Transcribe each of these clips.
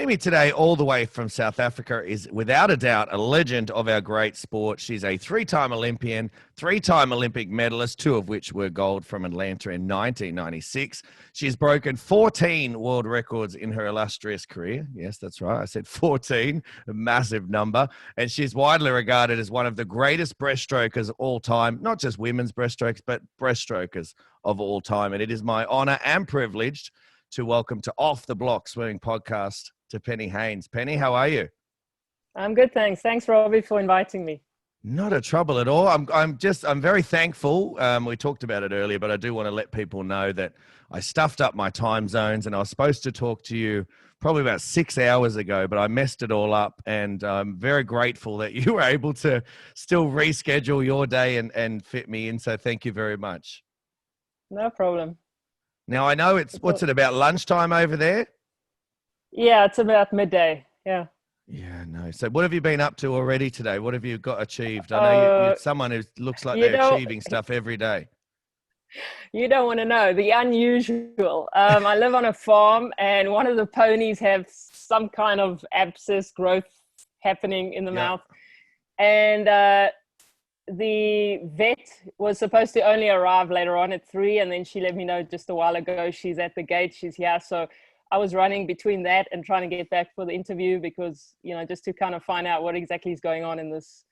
Joining me today all the way from South Africa is without a doubt a legend of our great sport. She's a three-time Olympian, three-time Olympic medalist, two of which were gold from Atlanta in 1996. She's broken 14 world records in her illustrious career. Yes, that's right. I said 14, a massive number. And she's widely regarded as one of the greatest breaststrokers of all time, not just women's breaststrokes, but breaststrokers of all time. And it is my honor and privilege to welcome to Off the Block Swimming Podcast to Penny Heyns. Penny, how are you? I'm good, thanks. Thanks, Robbie, for inviting me. Not a trouble at all. I'm very thankful. We talked about it earlier, but I do want to let people know that I stuffed up my time zones and I was supposed to talk to you probably about 6 hours ago, but I messed it all up. And I'm very grateful that you were able to still reschedule your day and fit me in. So thank you very much. No problem. Now, I know what's it about lunchtime over there? Yeah, it's about midday. Yeah. Yeah, no. So what have you been up to already today? What have you got achieved? I know you're someone who looks like they're achieving stuff every day. You don't want to know the unusual. I live on a farm and one of the ponies have some kind of abscess growth happening in the mouth. And the vet was supposed to only arrive later on at 3, and then she let me know just a while ago she's at the gate, she's here. So I was running between that and trying to get back for the interview because, you know, just to kind of find out what exactly is going on in this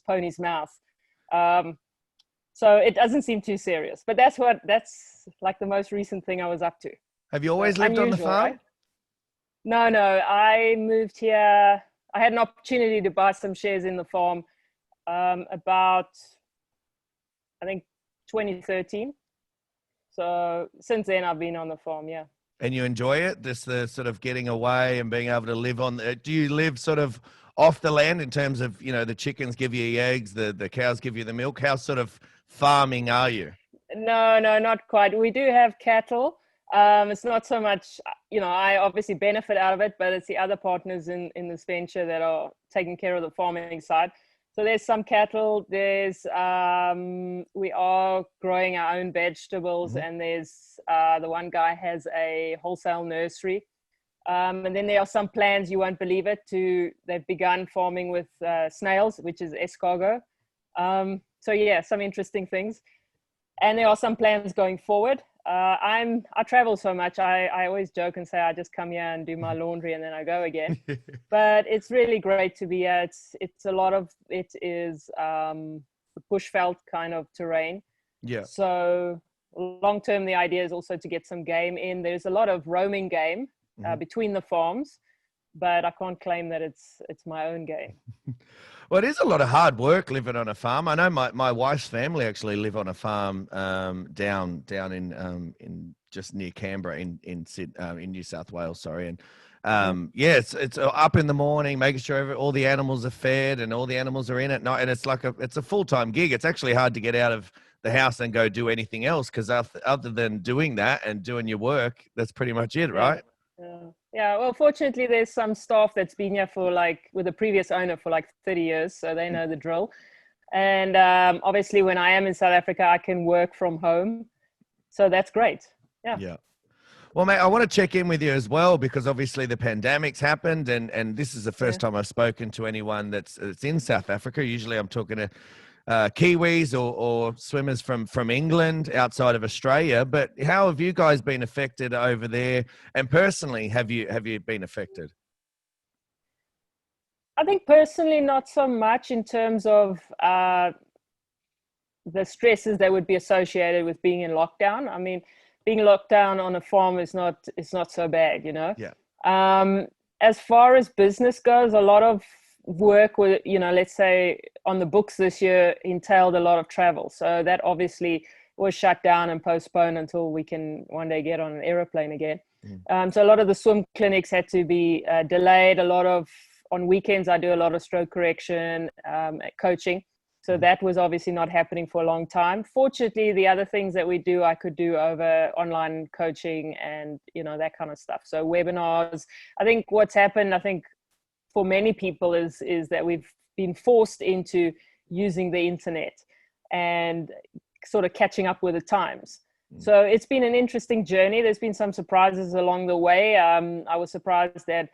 pony's mouth. So it doesn't seem too serious, but that's like the most recent thing I was up to. Have you always lived on the farm? Right? No, I moved here. I had an opportunity to buy some shares in the farm about, I think, 2013. So since then I've been on the farm, yeah. And you enjoy it? Just the sort of getting away and being able to live on, do you live sort of off the land in terms of, you know, the chickens give you eggs, the cows give you the milk? How sort of farming are you? No, not quite. We do have cattle. It's not so much, you know, I obviously benefit out of it, but it's the other partners in this venture that are taking care of the farming side. So there's some cattle, there's, we are growing our own vegetables, and there's, the one guy has a wholesale nursery. And then there are some plans, you won't believe it, they've begun farming with snails, which is escargot. So yeah, some interesting things. And there are some plans going forward. I travel so much. I always joke and say I just come here and do my laundry and then I go again. But it's really great to be here. It's a lot of it is bushveld kind of terrain. Yeah. So long term, the idea is also to get some game in. There's a lot of roaming game between the farms, but I can't claim that it's my own game. Well, it is a lot of hard work living on a farm. I know my wife's family actually live on a farm down in just near Canberra in New South Wales. Sorry, and yeah, it's up in the morning, making sure all the animals are fed and all the animals are in at night, and it's a full-time gig. It's actually hard to get out of the house and go do anything else because other than doing that and doing your work, that's pretty much it, right? Yeah, well, fortunately, there's some staff that's been here with the previous owner for 30 years, so they know the drill. And obviously, when I am in South Africa, I can work from home. So that's great. Yeah. Well, mate, I want to check in with you as well because obviously the pandemic's happened and this is the first time I've spoken to anyone that's in South Africa. Usually I'm talking to Kiwis or swimmers from England outside of Australia, but how have you guys been affected over there? And personally, have you been affected? I think personally, not so much in terms of the stresses that would be associated with being in lockdown. I mean, being locked down on a farm is not so bad, you know? Yeah. As far as business goes, a lot of work with, you know, let's say on the books this year entailed a lot of travel. So that obviously was shut down and postponed until we can one day get on an aeroplane again. So a lot of the swim clinics had to be delayed. On weekends, I do a lot of stroke correction, coaching. So that was obviously not happening for a long time. Fortunately, the other things that we do, I could do over online coaching and, you know, that kind of stuff. So webinars. I think what's happened, for many people is that we've been forced into using the internet and sort of catching up with the times. So it's been an interesting journey. There's been some surprises along the way. I was surprised that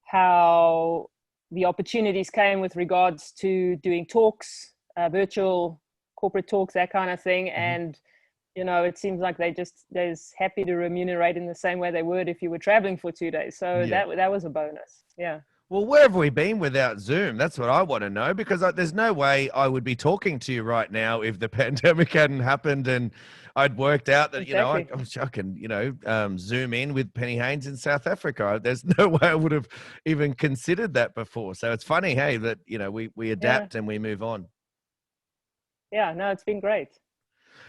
how the opportunities came with regards to doing talks, virtual corporate talks, that kind of thing. And, it seems like they're just happy to remunerate in the same way they would if you were traveling for 2 days. So Yeah. that was a bonus. Yeah. Well, where have we been without Zoom? That's what I want to know, because there's no way I would be talking to you right now if the pandemic hadn't happened and I'd worked out that, Exactly. I can, Zoom in with Penny Heyns in South Africa. There's no way I would have even considered that before. So it's funny, hey, that, we adapt and we move on. Yeah, no, it's been great.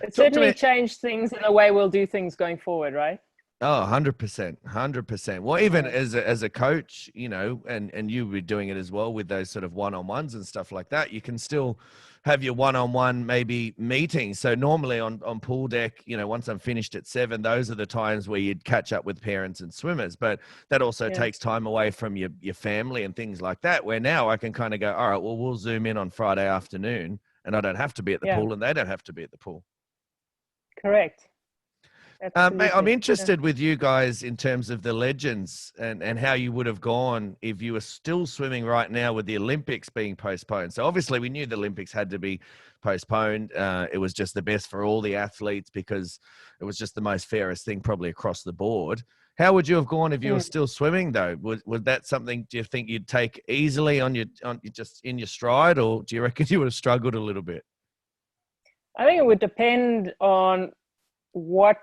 It Talk to certainly me. changed things in the way we'll do things going forward, right? Oh, 100%, 100%. Well, even as a coach, and you were doing it as well with those sort of one-on-ones and stuff like that, you can still have your one-on-one maybe meetings. So normally on pool deck, once I'm finished at 7, those are the times where you'd catch up with parents and swimmers. But that also takes time away from your family and things like that, where now I can kind of go, all right, well, we'll Zoom in on Friday afternoon and I don't have to be at the pool and they don't have to be at the pool. Correct. Mate, I'm interested with you guys in terms of the legends and how you would have gone if you were still swimming right now with the Olympics being postponed. So obviously we knew the Olympics had to be postponed. It was just the best for all the athletes because it was just the most fairest thing probably across the board. How would you have gone if you were still swimming though? Was that something, do you think you'd take easily on just in your stride, or do you reckon you would have struggled a little bit? I think it would depend on what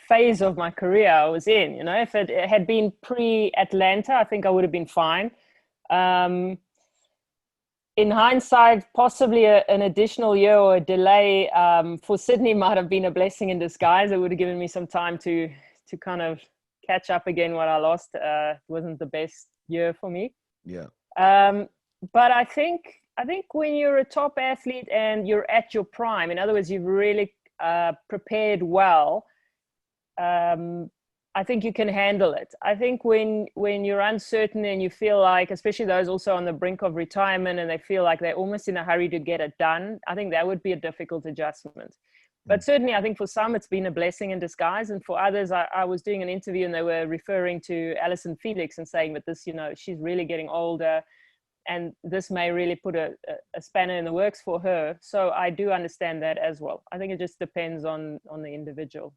phase of my career I was in. If it had been pre-Atlanta, I think I would have been fine. In hindsight, possibly an additional year or a delay for Sydney might have been a blessing in disguise. It would have given me some time to kind of catch up again what I lost. It wasn't the best year for me. Yeah. But I think when you're a top athlete and you're at your prime, in other words, you've really prepared well, I think you can handle it. I think when you're uncertain and you feel like, especially those also on the brink of retirement and they feel like they're almost in a hurry to get it done, I think that would be a difficult adjustment. But certainly I think for some it's been a blessing in disguise, and for others I was doing an interview and they were referring to Alison Felix and saying that this, she's really getting older and this may really put a spanner in the works for her. So I do understand that as well. I think it just depends on the individual.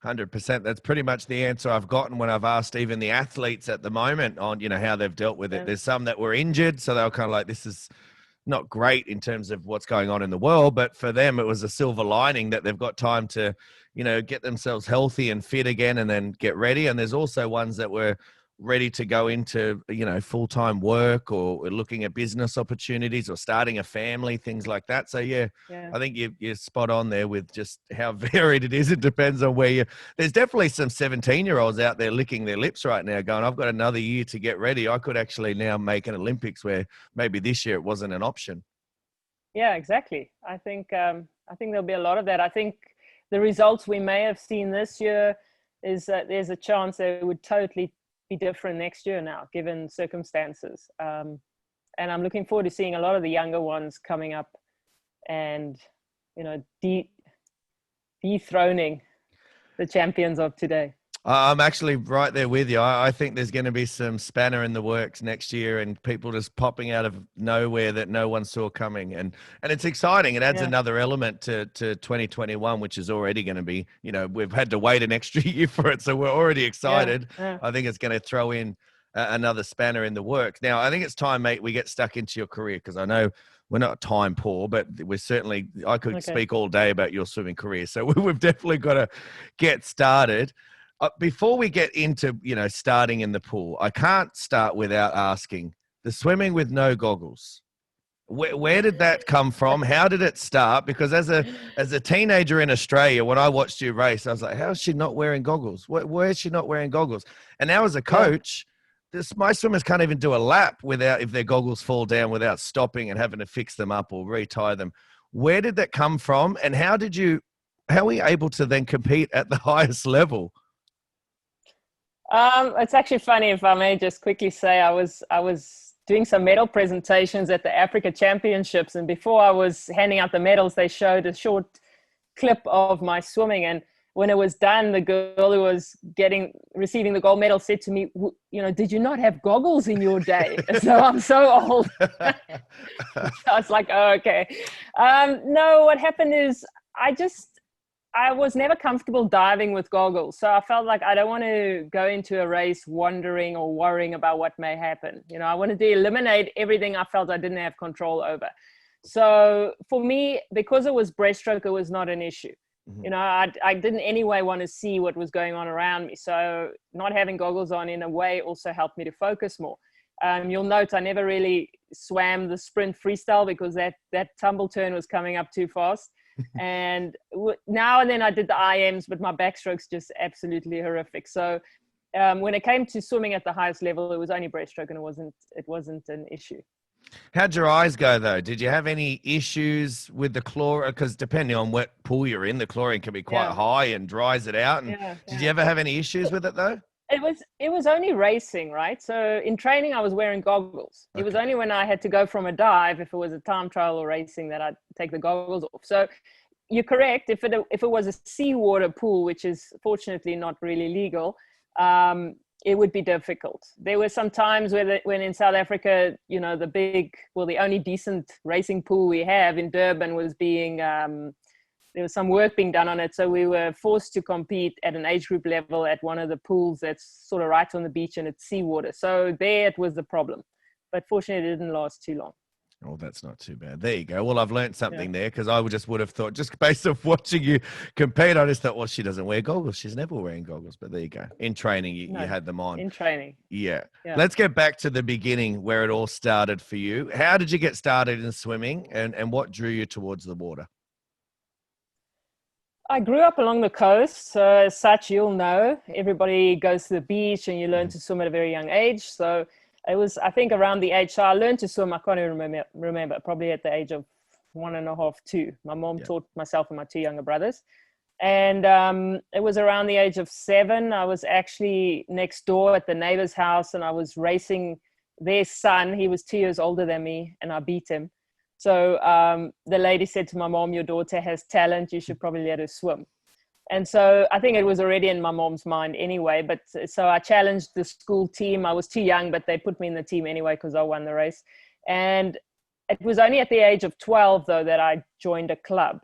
100%. That's pretty much the answer I've gotten when I've asked even the athletes at the moment on, how they've dealt with it. There's some that were injured, so they were kind of like, this is not great in terms of what's going on in the world, but for them, it was a silver lining that they've got time to, get themselves healthy and fit again and then get ready. And there's also ones that were ready to go into, full-time work or looking at business opportunities or starting a family, things like that. So I think you're spot on there with just how varied it is. It depends on where there's definitely some 17-year-olds out there licking their lips right now going, I've got another year to get ready. I could actually now make an Olympics where maybe this year it wasn't an option. Yeah, exactly. I think there'll be a lot of that. I think the results we may have seen this year is that there's a chance that it would totally be different next year now, given circumstances. And I'm looking forward to seeing a lot of the younger ones coming up and, dethroning the champions of today. I'm actually right there with you. I think there's going to be some spanner in the works next year and people just popping out of nowhere that no one saw coming. And it's exciting. It adds another element to 2021, which is already going to be, we've had to wait an extra year for it. So we're already excited. Yeah. I think it's going to throw in another spanner in the works. Now, I think it's time, mate, we get stuck into your career because I know we're not time poor, but we're certainly, I could speak all day about your swimming career. So we've definitely got to get started. Before we get into, starting in the pool, I can't start without asking the swimming with no goggles. Where did that come from? How did it start? Because as a teenager in Australia, when I watched you race, I was like, how is she not wearing goggles? Where is she not wearing goggles? And now as a coach, my swimmers can't even do a lap if their goggles fall down without stopping and having to fix them up or retie them. Where did that come from? And how were you able to then compete at the highest level? It's actually funny, if I may just quickly say, I was doing some medal presentations at the Africa Championships, and before I was handing out the medals, they showed a short clip of my swimming, and when it was done, the girl who was receiving the gold medal said to me, did you not have goggles in your day? So I'm so old. So I was like, oh, okay. No, what happened is I was never comfortable diving with goggles. So I felt like I don't want to go into a race wondering or worrying about what may happen. I wanted to eliminate everything I felt I didn't have control over. So for me, because it was breaststroke, it was not an issue. Mm-hmm. I didn't anyway want to see what was going on around me. So not having goggles on in a way also helped me to focus more. You'll note I never really swam the sprint freestyle because that tumble turn was coming up too fast. And now and then I did the IMs, but my backstroke's just absolutely horrific. So when it came to swimming at the highest level, it was only breaststroke, and it wasn't an issue. How'd your eyes go, though? Did you have any issues with the chlorine? Because depending on what pool you're in, the chlorine can be quite high and dries it out. And did you ever have any issues with it, though? It was only racing, right? So in training, I was wearing goggles. Okay. It was only when I had to go from a dive, if it was a time trial or racing, that I'd take the goggles off. So you're correct. If it was a seawater pool, which is fortunately not really legal, it would be difficult. There were some times when in South Africa, the only decent racing pool we have in Durban was being, there was some work being done on it. So we were forced to compete at an age group level at one of the pools that's sort of right on the beach, and it's seawater. So there it was the problem. But fortunately, it didn't last too long. Oh, that's not too bad. There you go. Well, I've learned something there, because I would have thought, just based off watching you compete, I just thought, well, she doesn't wear goggles. She's never wearing goggles. But there you go. In training, you had them on. In training. Yeah. Let's get back to the beginning where it all started for you. How did you get started in swimming, and what drew you towards the water? I grew up along the coast. So as such, you'll know, everybody goes to the beach and you learn to swim at a very young age. So it was, I think, around the age, so I learned to swim, I can't even remember, probably at the age of 1.5, 2. My mom taught myself and my 2 younger brothers. And it was around the age of 7. I was actually next door at the neighbor's house, and I was racing their son. He was 2 years older than me, and I beat him. So the lady said to my mom, your daughter has talent, you should probably let her swim. And so I think it was already in my mom's mind anyway. But so I challenged the school team. I was too young, but they put me in the team anyway because I won the race. And it was only at the age of 12, though, that I joined a club.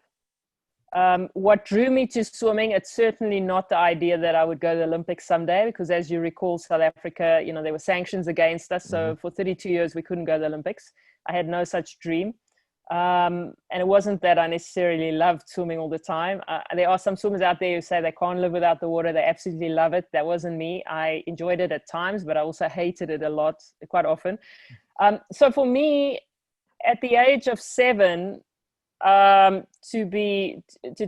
What drew me to swimming, it's certainly not the idea that I would go to the Olympics someday, because as you recall, South Africa, there were sanctions against us. So for 32 years, we couldn't go to the Olympics. I had no such dream. And it wasn't that I necessarily loved swimming all the time. There are some swimmers out there who say they can't live without the water. They absolutely love it. That wasn't me. I enjoyed it at times, but I also hated it a lot, quite often. So for me, at the age of 7, to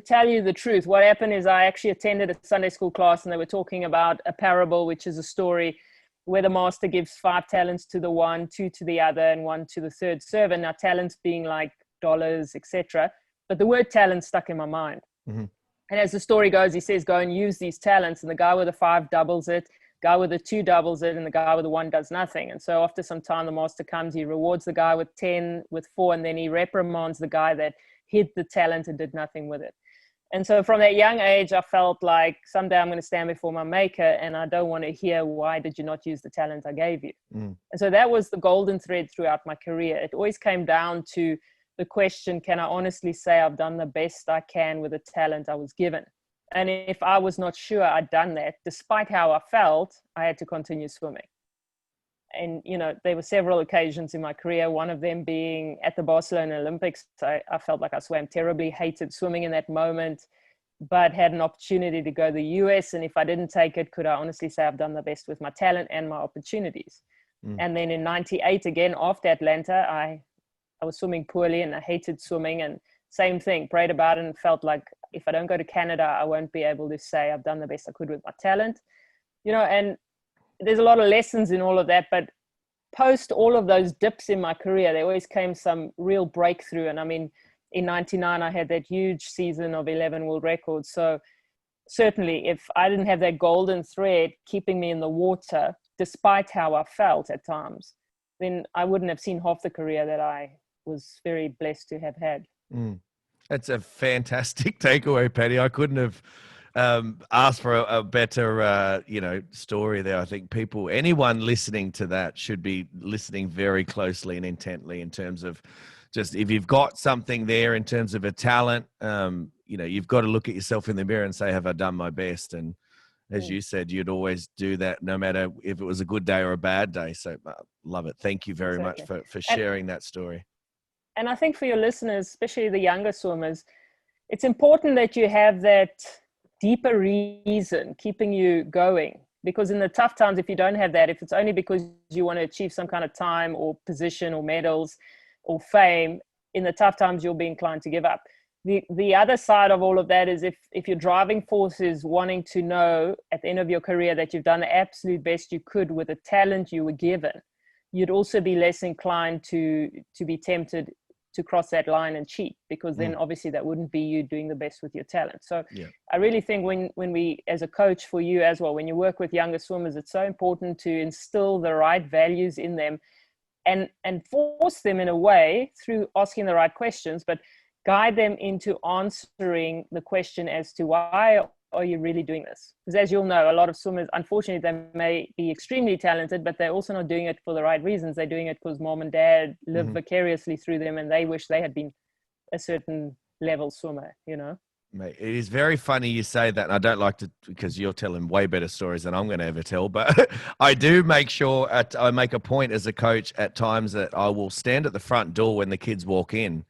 tell you the truth, what happened is I actually attended a Sunday school class, and they were talking about a parable, which is a story where the master gives 5 talents to the one, 2 to the other, and 1 to the third servant. Now, talents being like dollars, etc. But the word talent stuck in my mind. Mm-hmm. And as the story goes, he says, go and use these talents. And the guy with the 5 doubles it, guy with the 2 doubles it, and the guy with the 1 does nothing. And so after some time, the master comes, he rewards the guy with 10, with 4, and then he reprimands the guy that hid the talent and did nothing with it. And so from that young age, I felt like someday I'm going to stand before my maker, and I don't want to hear, why did you not use the talent I gave you? And so that was the golden thread throughout my career. It always came down to the question, can I honestly say I've done the best I can with the talent I was given? And if I was not sure I'd done that, despite how I felt, I had to continue swimming. And, there were several occasions in my career, one of them being at the Barcelona Olympics. I felt like I swam terribly, hated swimming in that moment, but had an opportunity to go to the US. And if I didn't take it, could I honestly say I've done the best with my talent and my opportunities? And then in 98, again, after Atlanta, I was swimming poorly and I hated swimming. And same thing, prayed about it and felt like if I don't go to Canada, I won't be able to say I've done the best I could with my talent. And there's a lot of lessons in all of that, but post all of those dips in my career, there always came some real breakthrough. And I mean, in 99, I had that huge season of 11 world records. So certainly if I didn't have that golden thread keeping me in the water, despite how I felt at times, then I wouldn't have seen half the career that I was very blessed to have had. That's a fantastic takeaway, Patty. I couldn't have ask for a better, story there. I think anyone listening to that should be listening very closely and intently in terms of just if you've got something there in terms of a talent, you've got to look at yourself in the mirror and say, have I done my best? And as you said, you'd always do that no matter if it was a good day or a bad day. So love it. Thank you very much for sharing that story. And I think for your listeners, especially the younger swimmers, it's important that you have that deeper reason keeping you going. Because in the tough times, if you don't have that, if it's only because you want to achieve some kind of time or position or medals or fame, in the tough times, you'll be inclined to give up. The other side of all of that is if your driving force is wanting to know at the end of your career that you've done the absolute best you could with the talent you were given, you'd also be less inclined to be tempted to cross that line and cheat, because then obviously that wouldn't be you doing the best with your talent. So I really think when we, as a coach for you as well, when you work with younger swimmers, it's so important to instill the right values in them and force them in a way through asking the right questions, but guide them into answering the question as to why are you really doing this? Because as you'll know, a lot of swimmers, unfortunately, they may be extremely talented, but they're also not doing it for the right reasons. They're doing it because mom and dad live vicariously through them and they wish they had been a certain level swimmer, Mate, it is very funny you say that, and I don't like to, because you're telling way better stories than I'm going to ever tell, but I do make sure, I make a point as a coach at times that I will stand at the front door when the kids walk in,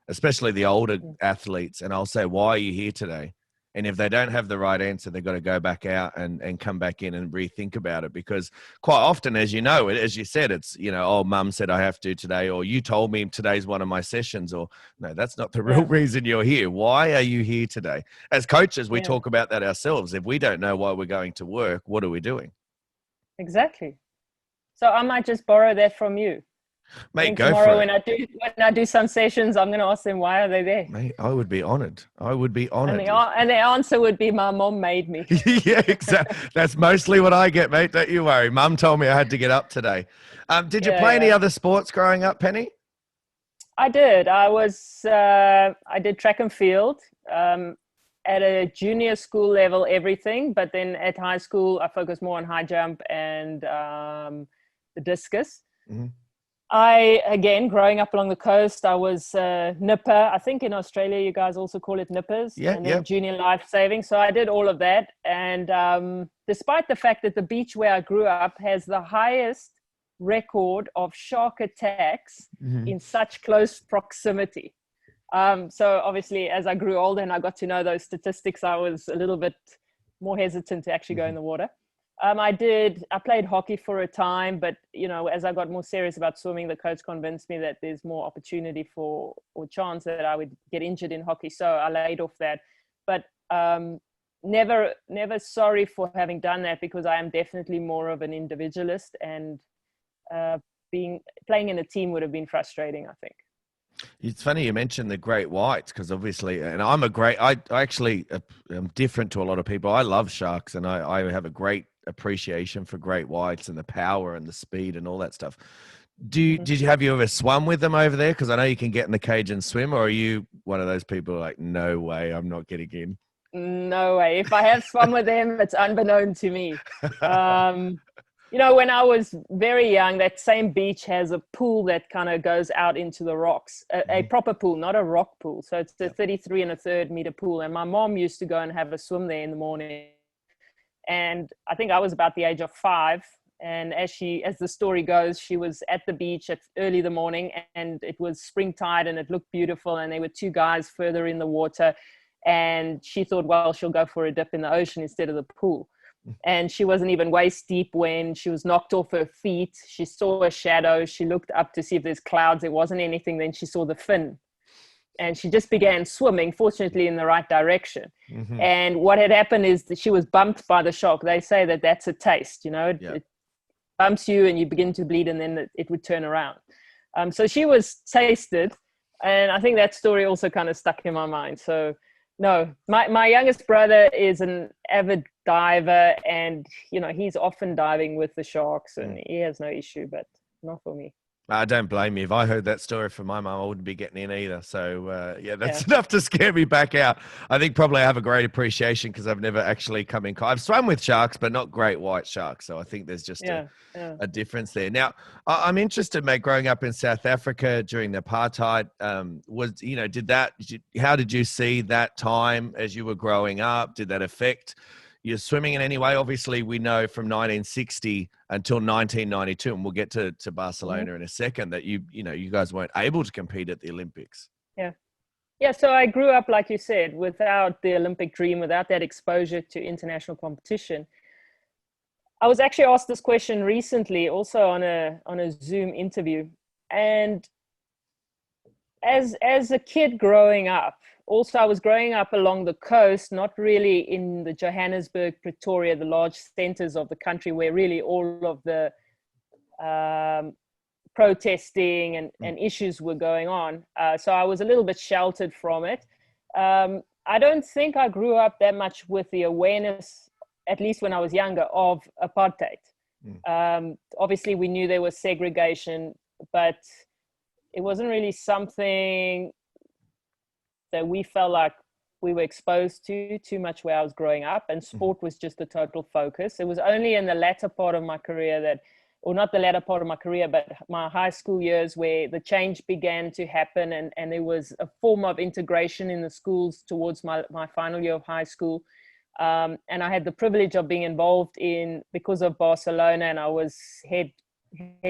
especially the older athletes, and I'll say, why are you here today? And if they don't have the right answer, they've got to go back out and come back in and rethink about it. Because quite often, as you know, as you said, it's, oh, mum said I have to today, or you told me today's one of my sessions, or no, that's not the real reason you're here. Why are you here today? As coaches, we talk about that ourselves. If we don't know why we're going to work, what are we doing? Exactly. So I might just borrow that from you. Mate, go tomorrow for it. When I do some sessions, I'm going to ask them, why are they there? Mate, I would be honored. And the answer would be, my mom made me. Yeah, exactly. That's mostly what I get, mate. Don't you worry. Mum told me I had to get up today. Did you play any other sports growing up, Penny? I did. I did track and field. At a junior school level, everything. But then at high school, I focused more on high jump and the discus. Mm-hmm. Again, growing up along the coast, I was nipper. I think in Australia, you guys also call it nippers. And then junior life saving. So I did all of that. And despite the fact that the beach where I grew up has the highest record of shark attacks in such close proximity. So obviously, as I grew older and I got to know those statistics, I was a little bit more hesitant to actually go in the water. I played hockey for a time, but, as I got more serious about swimming, the coach convinced me that there's more opportunity or chance that I would get injured in hockey. So I laid off that, but never sorry for having done that, because I am definitely more of an individualist, and playing in a team would have been frustrating, I think. It's funny you mentioned the great whites, because obviously, and I actually am different to a lot of people. I love sharks, and I have a great appreciation for great whites and the power and the speed and all that stuff. Have you ever swum with them over there? Because I know you can get in the cage and swim, or are you one of those people like, no way, I'm not getting in? No way. If I have swum with them, it's unbeknown to me. When I was very young, that same beach has a pool that kind of goes out into the rocks, a proper pool, not a rock pool. So it's a 33 1/3 meter pool. And my mom used to go and have a swim there in the morning. And I think I was about the age of 5. And as the story goes, she was at the beach at early the morning, and it was springtide and it looked beautiful. And there were 2 guys further in the water. And she thought, well, she'll go for a dip in the ocean instead of the pool. And she wasn't even waist deep when she was knocked off her feet. She saw a shadow. She looked up to see if there's clouds. There wasn't anything. Then she saw the fin. And she just began swimming, fortunately in the right direction. Mm-hmm. And what had happened is that she was bumped by the shark. They say that that's a taste, it bumps you and you begin to bleed, and then it would turn around. So she was tasted. And I think that story also kind of stuck in my mind. So no, my youngest brother is an avid diver, and he's often diving with the sharks, and he has no issue, but not for me. I don't blame you. If I heard that story from my mum, I wouldn't be getting in either. So, yeah, Yeah, that's enough to scare me back out. I think probably I have a great appreciation because I've never actually come in. I've swum with sharks, but not great white sharks. So I think there's just yeah, yeah. a difference there. Now, I'm interested, mate, growing up in South Africa during the apartheid, how did you see that time as you were growing up? Did that affect your swimming in any way? Obviously, we know from 1960 until 1992, and we'll get to Hmm. Barcelona in a second, that you guys weren't able to compete at the Olympics. Yeah. Yeah, so I grew up, like you said, without the Olympic dream, without that exposure to international competition. I was actually asked this question recently, also on a Zoom interview, and as a kid growing up, also I was growing up along the coast, not really in the Johannesburg, Pretoria, the large centers of the country where really all of the um, protesting and issues were going on. So I was a little bit sheltered from it. I don't think I grew up that much with the awareness, at least when I was younger, of apartheid. Mm. Obviously, we knew there was segregation, but it wasn't really something that we felt like we were exposed to too much where I was growing up, and sport was just the total focus. It was only in the latter part of my career that, or not the latter part of my career, but my high school years, where the change began to happen, and there was a form of integration in the schools towards my final year of high school. And I had the privilege of being involved in, because of Barcelona, and I was head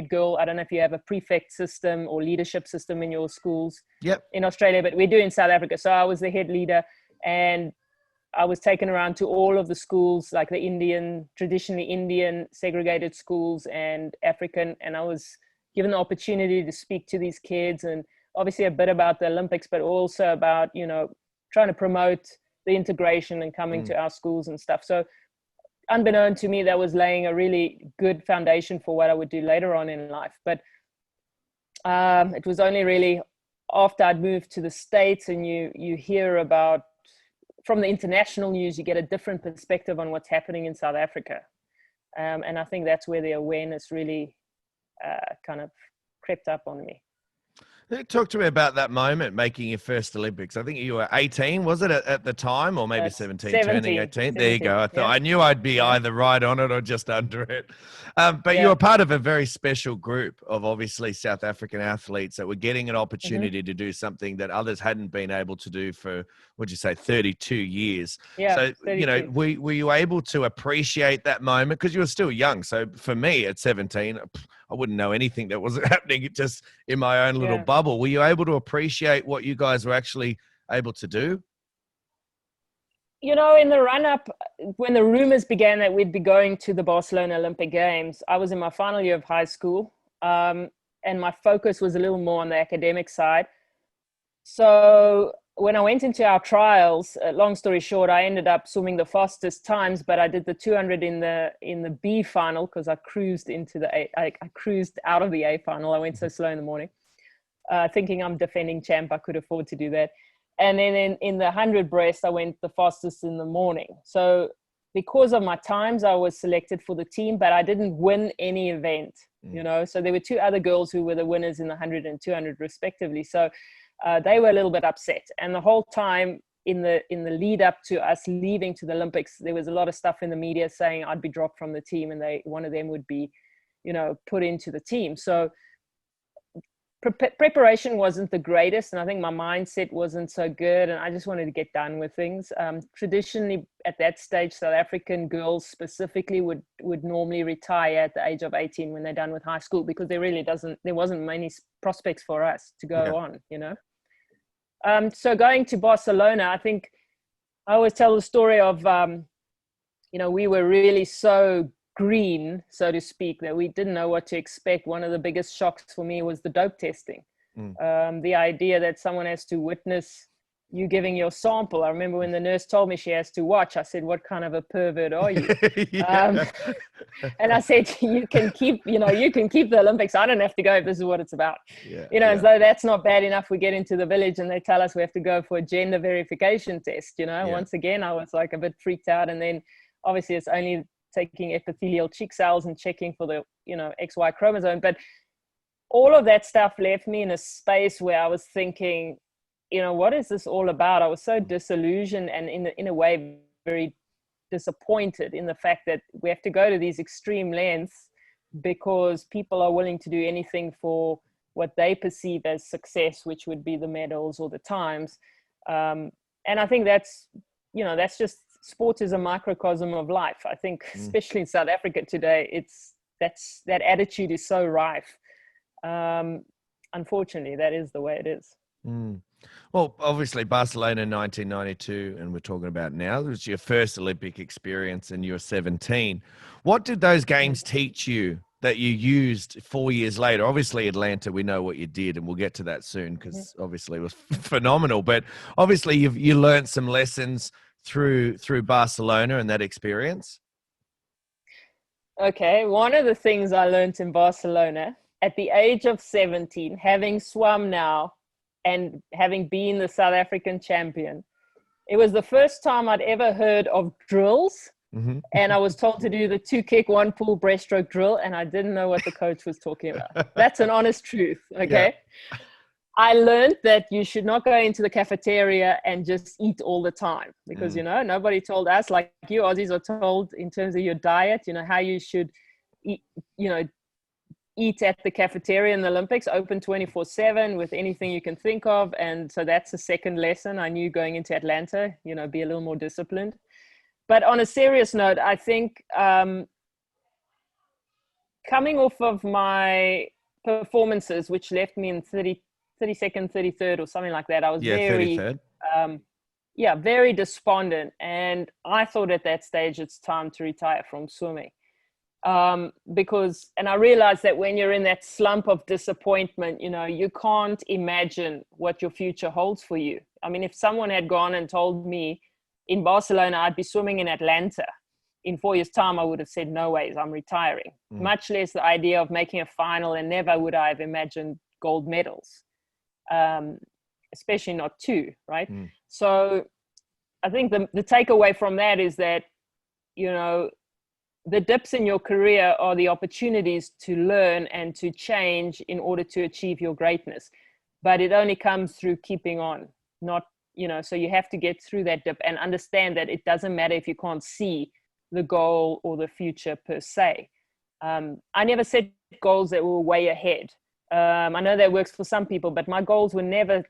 girl. I don't know if you have a prefect system or leadership system in your schools Yep. in Australia, but we do in South Africa. So I was the head leader, and I was taken around to all of the schools, like the traditionally Indian segregated schools and African. And I was given the opportunity to speak to these kids, and obviously a bit about the Olympics, but also about, trying to promote the integration and coming to our schools and stuff. So unbeknown to me, that was laying a really good foundation for what I would do later on in life. But it was only really after I'd moved to the States, and you hear about, from the international news, you get a different perspective on what's happening in South Africa. And I think that's where the awareness really kind of crept up on me. Talk to me about that moment, making your first Olympics. I think you were 18, was it, at the time, or maybe 17, turning 17, 18? There you go. I thought yeah. I knew I'd be Yeah, either right on it or just under it. But you yeah. were part of a very special group of obviously South African athletes that were getting an Mm-hmm. opportunity to do something that others hadn't been able to do for, would you say, 32 years. Yeah, So, 32. were you able to appreciate that moment? Because you were still young. So for me at 17, I wouldn't know anything that was happening just in my own little Yeah. bubble. Were you able to appreciate what you guys were actually able to do? In the run up, when the rumors began that we'd be going to the Barcelona Olympic Games, I was in my final year of high school. And my focus was a little more on the academic side. So when I went into our trials, long story short, I ended up swimming the fastest times, but I did the 200 in the B final because I cruised into the A. I cruised out of the A final. I went so slow in the morning, thinking I'm defending champ. I could afford to do that. And then in the 100 breast, I went the fastest in the morning. So because of my times, I was selected for the team, but I didn't win any event, So there were two other girls who were the winners in the 100 and 200 respectively. So they were a little bit upset. And the whole time in the lead up to us leaving to the Olympics, there was a lot of stuff in the media saying I'd be dropped from the team, and one of them would be, put into the team. So preparation wasn't the greatest, and I think my mindset wasn't so good, and I just wanted to get done with things. Traditionally, at that stage, South African girls specifically would normally retire at the age of 18 when they're done with high school, because there wasn't many prospects for us to go on. So going to Barcelona, I think I always tell the story of we were really so green, so to speak, that we didn't know what to expect. One of the biggest shocks for me was the dope testing. The idea that someone has to witness you giving your sample. I remember when the nurse told me she has to watch, I said, what kind of a pervert are you? And I said, you can keep the Olympics. I don't have to go if this is what it's about. As though that's not bad enough. We get into the village and they tell us we have to go for a gender verification test. Once again, I was like a bit freaked out. And then obviously it's only taking epithelial cheek cells and checking for the, XY chromosome. But all of that stuff left me in a space where I was thinking, what is this all about? I was so disillusioned and in a way very disappointed in the fact that we have to go to these extreme lengths because people are willing to do anything for what they perceive as success, which would be the medals or the times. And I think that's just, sport is a microcosm of life. I think, especially in South Africa today, that attitude is so rife. Unfortunately, that is the way it is. Well, obviously Barcelona in 1992, and we're talking about now, it was your first Olympic experience and you were 17. What did those games teach you that you used 4 years later? Obviously Atlanta, we know what you did, and we'll get to that soon because obviously it was phenomenal. But obviously you learned some lessons through Barcelona and that experience. Okay, one of the things I learned in Barcelona at the age of 17, having swum now and having been the South African champion, it was the first time I'd ever heard of drills. And I was told to do the 2 kick, 1 pull breaststroke drill, and I didn't know what the coach was talking about. That's an honest truth, okay? Yeah. I learned that you should not go into the cafeteria and just eat all the time because, nobody told us, like you Aussies are told in terms of your diet, how you should eat, eat at the cafeteria in the Olympics, open 24/7 with anything you can think of. And so that's the second lesson I knew going into Atlanta, be a little more disciplined. But on a serious note, I think coming off of my performances, which left me in 32nd, 33rd or something like that, I was very despondent. And I thought at that stage it's time to retire from swimming. And I realized that when you're in that slump of disappointment, you can't imagine what your future holds for you. I mean, if someone had gone and told me in Barcelona I'd be swimming in Atlanta in 4 years' time, I would have said, no ways, I'm retiring. Much less the idea of making a final, and never would I have imagined gold medals, especially not 2, right? So I think the takeaway from that is that, the dips in your career are the opportunities to learn and to change in order to achieve your greatness. But it only comes through keeping on, not, so you have to get through that dip and understand that it doesn't matter if you can't see the goal or the future per se. I never set goals that were way ahead. I know that works for some people, but my goals were never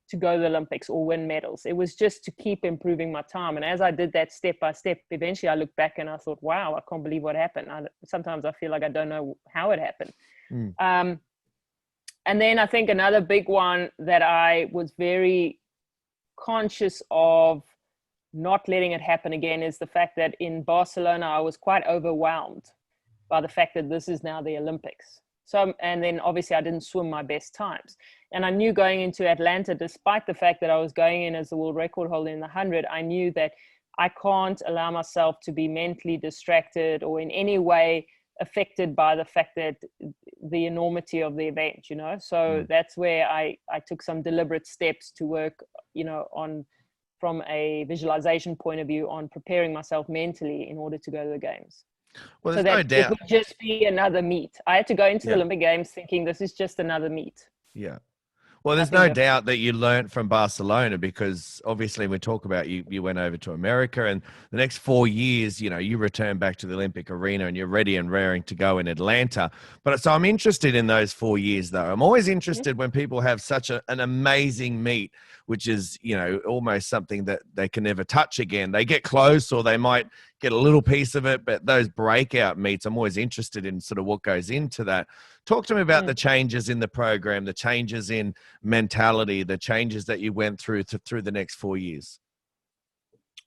to go to the Olympics or win medals. It was just to keep improving my time. And as I did that step by step, eventually I looked back and I thought, wow, I can't believe what happened. Sometimes I feel like I don't know how it happened. And then I think another big one that I was very conscious of not letting it happen again is the fact that in Barcelona, I was quite overwhelmed by the fact that this is now the Olympics. So, and then obviously I didn't swim my best times. And I knew going into Atlanta, despite the fact that I was going in as the world record holder in the 100, I knew that I can't allow myself to be mentally distracted or in any way affected by the fact that the enormity of the event, So that's where I took some deliberate steps to work, on, from a visualization point of view, on preparing myself mentally in order to go to the games. Well, there's no doubt. It would just be another meet. I had to go into the Olympic Games thinking this is just another meet. Yeah. Well, there's no doubt that you learned from Barcelona, because obviously we talk about you went over to America, and the next 4 years, you return back to the Olympic arena and you're ready and raring to go in Atlanta. But so I'm interested in those 4 years, though. I'm always interested when people have such an amazing meet, which is, almost something that they can never touch again. They get close or they might get a little piece of it, but those breakout meets, I'm always interested in sort of what goes into that. Talk to me about the changes in the program, the changes in mentality, the changes that you went through the next 4 years.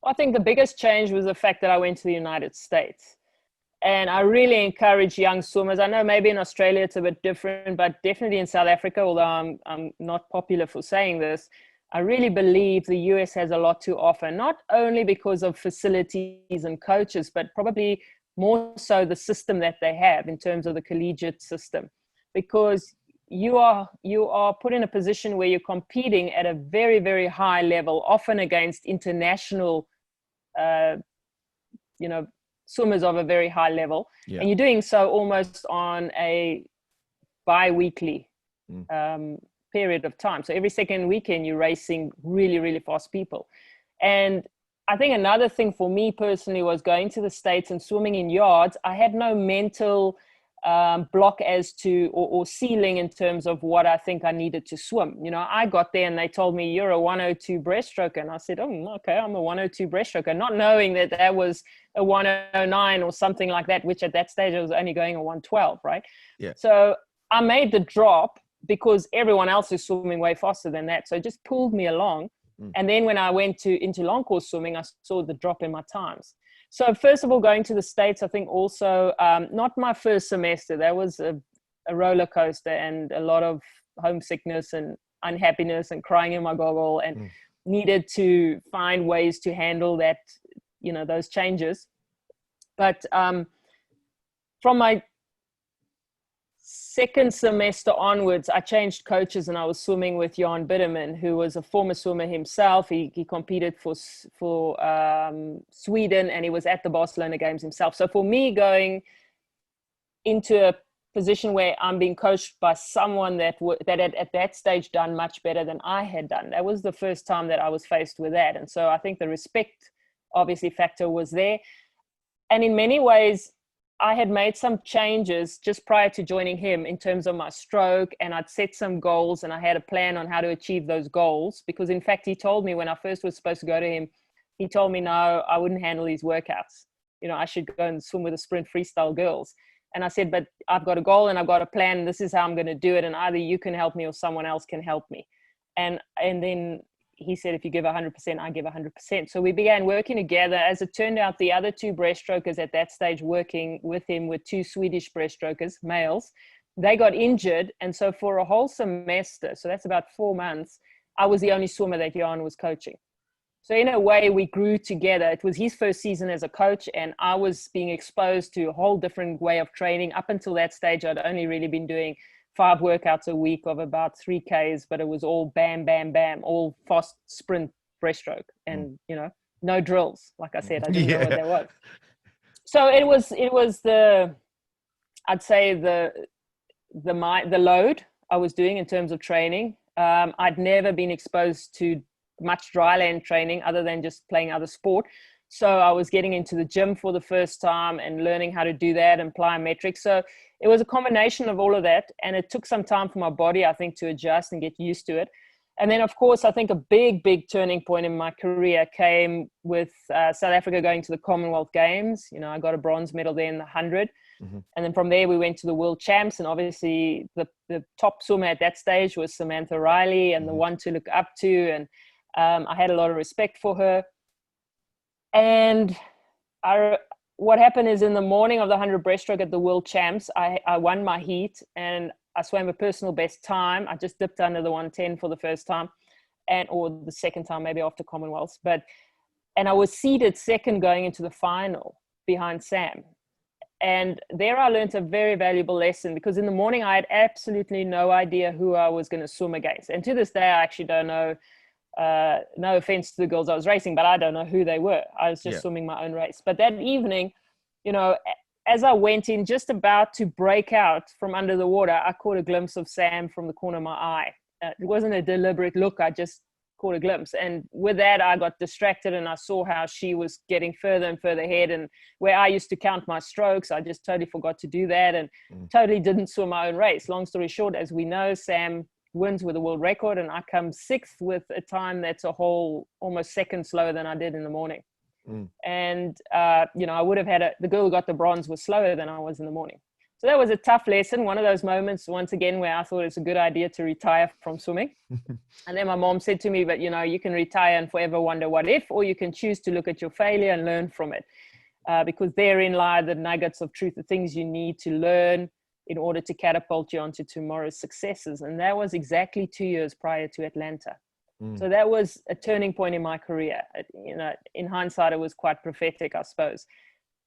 I think the biggest change was the fact that I went to the United States. And I really encourage young swimmers. I know maybe in Australia it's a bit different, but definitely in South Africa, although I'm not popular for saying this, I really believe the US has a lot to offer, not only because of facilities and coaches, but probably more so the system that they have in terms of the collegiate system, because you are put in a position where you're competing at a very, very high level, often against international, swimmers of a very high level. Yeah. And you're doing so almost on a bi-weekly period of time. So every second weekend, you're racing really, really fast people. And I think another thing for me personally was going to the States and swimming in yards. I had no mental block as to or ceiling in terms of what I think I needed to swim. You know, I got there and they told me you're a 102 breaststroke, and I said, oh, okay, I'm a 102 breaststroke, not knowing that that was a 109 or something like that, which at that stage I was only going a 112, right? Yeah. So I made the drop because everyone else is swimming way faster than that, so it just pulled me along. And then when I went into long course swimming, I saw the drop in my times. So first of all, going to the States, I think also, not my first semester, that was a roller coaster and a lot of homesickness and unhappiness and crying in my goggle, and needed to find ways to handle that, you know, those changes. But from my second semester onwards, I changed coaches and I was swimming with Jan Bitterman, who was a former swimmer himself. He competed for Sweden, and he was at the Barcelona games himself. So for me, going into a position where I'm being coached by someone that had at that stage done much better than I had done, that was the first time that I was faced with that. And so I think the respect, obviously, factor was there. And in many ways, I had made some changes just prior to joining him in terms of my stroke, and I'd set some goals and I had a plan on how to achieve those goals. Because in fact, he told me when I first was supposed to go to him, he told me, no, I wouldn't handle these workouts. You know, I should go and swim with the sprint freestyle girls. And I said, but I've got a goal and I've got a plan, and this is how I'm going to do it. And either you can help me or someone else can help me. And then he said, if you give 100%, I give 100%. So we began working together. As it turned out, the other two breaststrokers at that stage working with him were two Swedish breaststrokers, males. They got injured. And so for a whole semester, so that's about 4 months, I was the only swimmer that Jan was coaching. So in a way, we grew together. It was his first season as a coach, and I was being exposed to a whole different way of training. Up until that stage, I'd only really been doing 5 workouts a week of about 3Ks, but it was all bam, bam, bam, all fast sprint breaststroke, and you know, no drills. Like I said, I didn't know what that was. So it was I'd say the load I was doing in terms of training. I'd never been exposed to much dryland training other than just playing other sport. So I was getting into the gym for the first time and learning how to do that and plyometrics. So it was a combination of all of that. And it took some time for my body, I think, to adjust and get used to it. And then, of course, I think a big, big turning point in my career came with South Africa going to the Commonwealth Games. You know, I got a bronze medal there in the 100. And then from there, we went to the World Champs. And obviously, the top swimmer at that stage was Samantha Riley, and the one to look up to. And I had a lot of respect for her. And what happened is, in the morning of the 100 breaststroke at the World Champs, I won my heat and I swam a personal best time. I just dipped under the 110 for the first time, or the second time, maybe after Commonwealths. And I was seeded second going into the final behind Sam. And there I learned a very valuable lesson, because in the morning I had absolutely no idea who I was going to swim against. And to this day, I actually don't know. No offense to the girls I was racing, but I don't know who they were. I was just swimming my own race. But that evening, you know, as I went in, just about to break out from under the water, I caught a glimpse of Sam from the corner of my eye. It wasn't a deliberate look. I just caught a glimpse. And with that, I got distracted and I saw how she was getting further and further ahead. And where I used to count my strokes, I just totally forgot to do that and totally didn't swim my own race. Long story short, as we know, Sam wins with a world record, and I come 6th with a time that's a whole almost second slower than I did in the morning. And you know, I would have had the girl who got the bronze was slower than I was in the morning. So that was a tough lesson, one of those moments once again where I thought it's a good idea to retire from swimming. And then my mom said to me, but you know, you can retire and forever wonder what if, or you can choose to look at your failure and learn from it, because therein lie the nuggets of truth, the things you need to learn in order to catapult you onto tomorrow's successes. And that was exactly 2 years prior to Atlanta. So that was a turning point in my career. You know, in hindsight, it was quite prophetic, I suppose.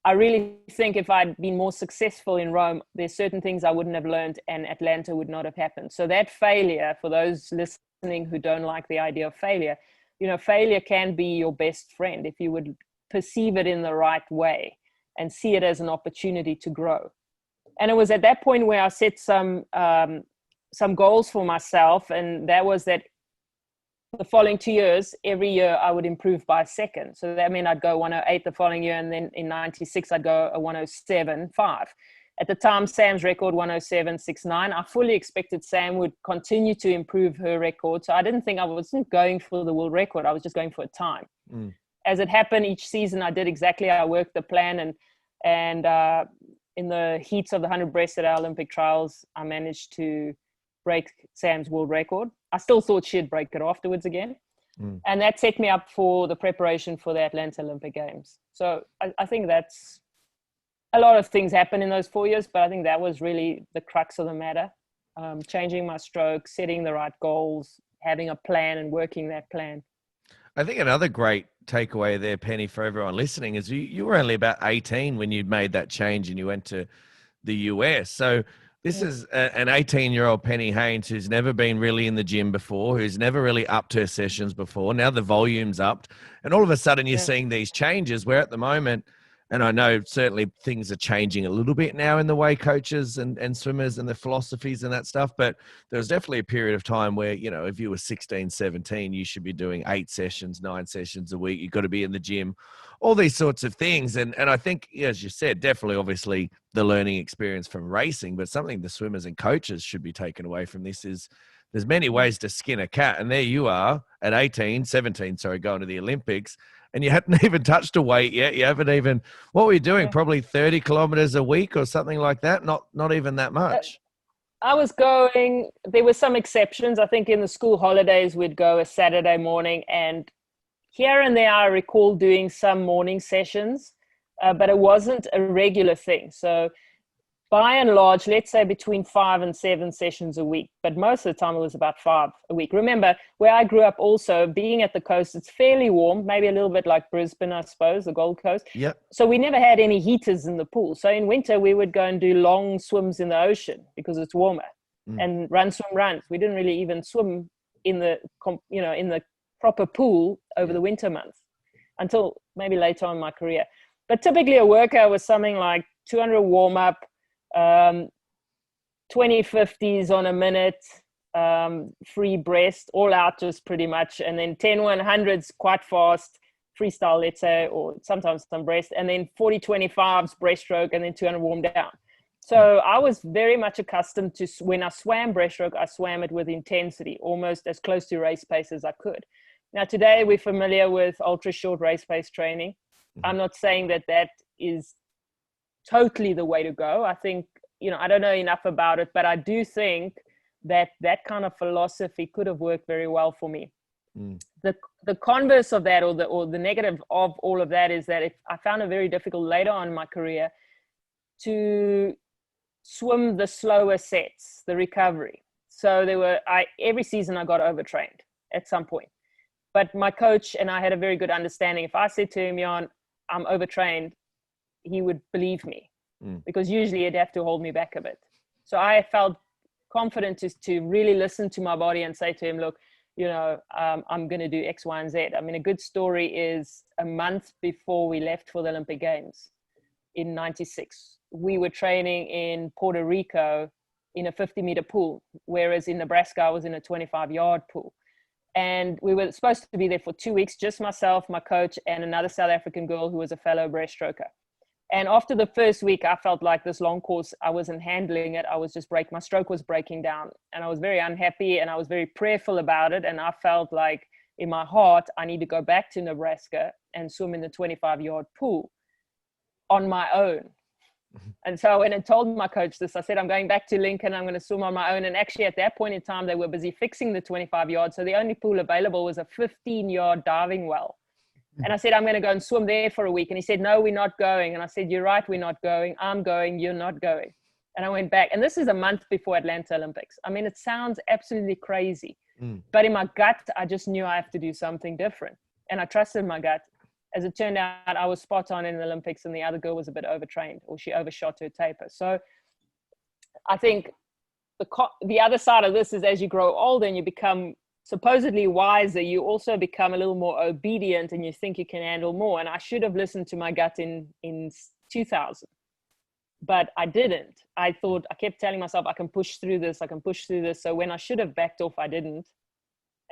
I really think if I'd been more successful in Rome, there's certain things I wouldn't have learned, and Atlanta would not have happened. So that failure, for those listening who don't like the idea of failure, you know, failure can be your best friend if you would perceive it in the right way and see it as an opportunity to grow. And it was at that point where I set some goals for myself, and that was that the following 2 years, every year I would improve by a second. So that meant I'd go 108 the following year, and then in 96 I'd go a 107.5. At the time, Sam's record 107.69. I fully expected Sam would continue to improve her record, so I didn't think I wasn't going for the world record. I was just going for a time. As it happened, each season I did exactly. I worked the plan, and in the heats of the 100 breast at our Olympic trials, I managed to break Sam's world record. I still thought she'd break it afterwards again. And that set me up for the preparation for the Atlanta Olympic Games. So I think that's a lot of things happened in those 4 years, but I think that was really the crux of the matter. Changing my stroke, setting the right goals, having a plan and working that plan. I think another great takeaway there, Penny, for everyone listening is you were only about 18 when you made that change and you went to the US. So this is an 18-year-old Penny Heyns who's never been really in the gym before, who's never really upped her sessions before. Now the volume's upped, and all of a sudden you're seeing these changes where at the moment, and I know certainly things are changing a little bit now in the way coaches and swimmers and the philosophies and that stuff, but there was definitely a period of time where, you know, if you were 16, 17, you should be doing 8 sessions, 9 sessions a week. You've got to be in the gym, all these sorts of things. And I think, as you said, definitely obviously the learning experience from racing, but something the swimmers and coaches should be taken away from this is there's many ways to skin a cat. And there you are at 17, going to the Olympics, and you hadn't even touched a weight yet. You haven't even, what were you doing? Probably 30 kilometers a week or something like that. Not even that much. I was going, there were some exceptions. I think in the school holidays, we'd go a Saturday morning, and here and there, I recall doing some morning sessions, but it wasn't a regular thing. So by and large, let's say between 5 and 7 sessions a week, but most of the time it was about 5 a week. Remember, where I grew up also, being at the coast, it's fairly warm, maybe a little bit like Brisbane, I suppose, the Gold Coast. Yep. So we never had any heaters in the pool. So in winter, we would go and do long swims in the ocean because it's warmer, and run, swim, runs. We didn't really even swim in the, in the proper pool over the winter months until maybe later on in my career. But typically a workout was something like 200 warm up, 20 50s on a minute, free breast, all out just pretty much, and then 10 100s quite fast, freestyle, let's say, or sometimes some breast, and then 40 25s breaststroke, and then 200 warm down. So I was very much accustomed to, when I swam breaststroke, I swam it with intensity, almost as close to race pace as I could. Now today we're familiar with ultra short race pace training. I'm not saying that that is totally the way to go. I think, I don't know enough about it, but I do think that that kind of philosophy could have worked very well for me. The converse of that, or the negative of all of that, is that I found it very difficult later on in my career to swim the slower sets, the recovery. So every season I got overtrained at some point. But my coach and I had a very good understanding. If I said to him, Jan, I'm overtrained, he would believe me, because usually he'd have to hold me back a bit. So I felt confident to really listen to my body and say to him, look, I'm going to do X, Y, and Z. I mean, a good story is a month before we left for the Olympic Games in 96, we were training in Puerto Rico in a 50-meter pool, whereas in Nebraska, I was in a 25-yard pool. And we were supposed to be there for 2 weeks, just myself, my coach, and another South African girl who was a fellow breaststroker. And after the first week, I felt like this long course, I wasn't handling it. I was just my stroke was breaking down, and I was very unhappy, and I was very prayerful about it. And I felt like in my heart, I need to go back to Nebraska and swim in the 25-yard pool on my own. And so when I told my coach this, I said, I'm going back to Lincoln, I'm going to swim on my own. And actually at that point in time, they were busy fixing the 25 yards. So the only pool available was a 15-yard diving well. And I said, I'm going to go and swim there for a week. And he said, no, we're not going. And I said, you're right, we're not going. I'm going, you're not going. And I went back. And this is a month before Atlanta Olympics. I mean, it sounds absolutely crazy. But in my gut, I just knew I have to do something different. And I trusted my gut. As it turned out, I was spot on in the Olympics, and the other girl was a bit overtrained, or she overshot her taper. So I think the other side of this is, as you grow older and you become supposedly wiser, you also become a little more obedient, and you think you can handle more. And I should have listened to my gut in 2000. but I didn't. I kept telling myself, I can push through this, I can push through this. So when I should have backed off, I didn't.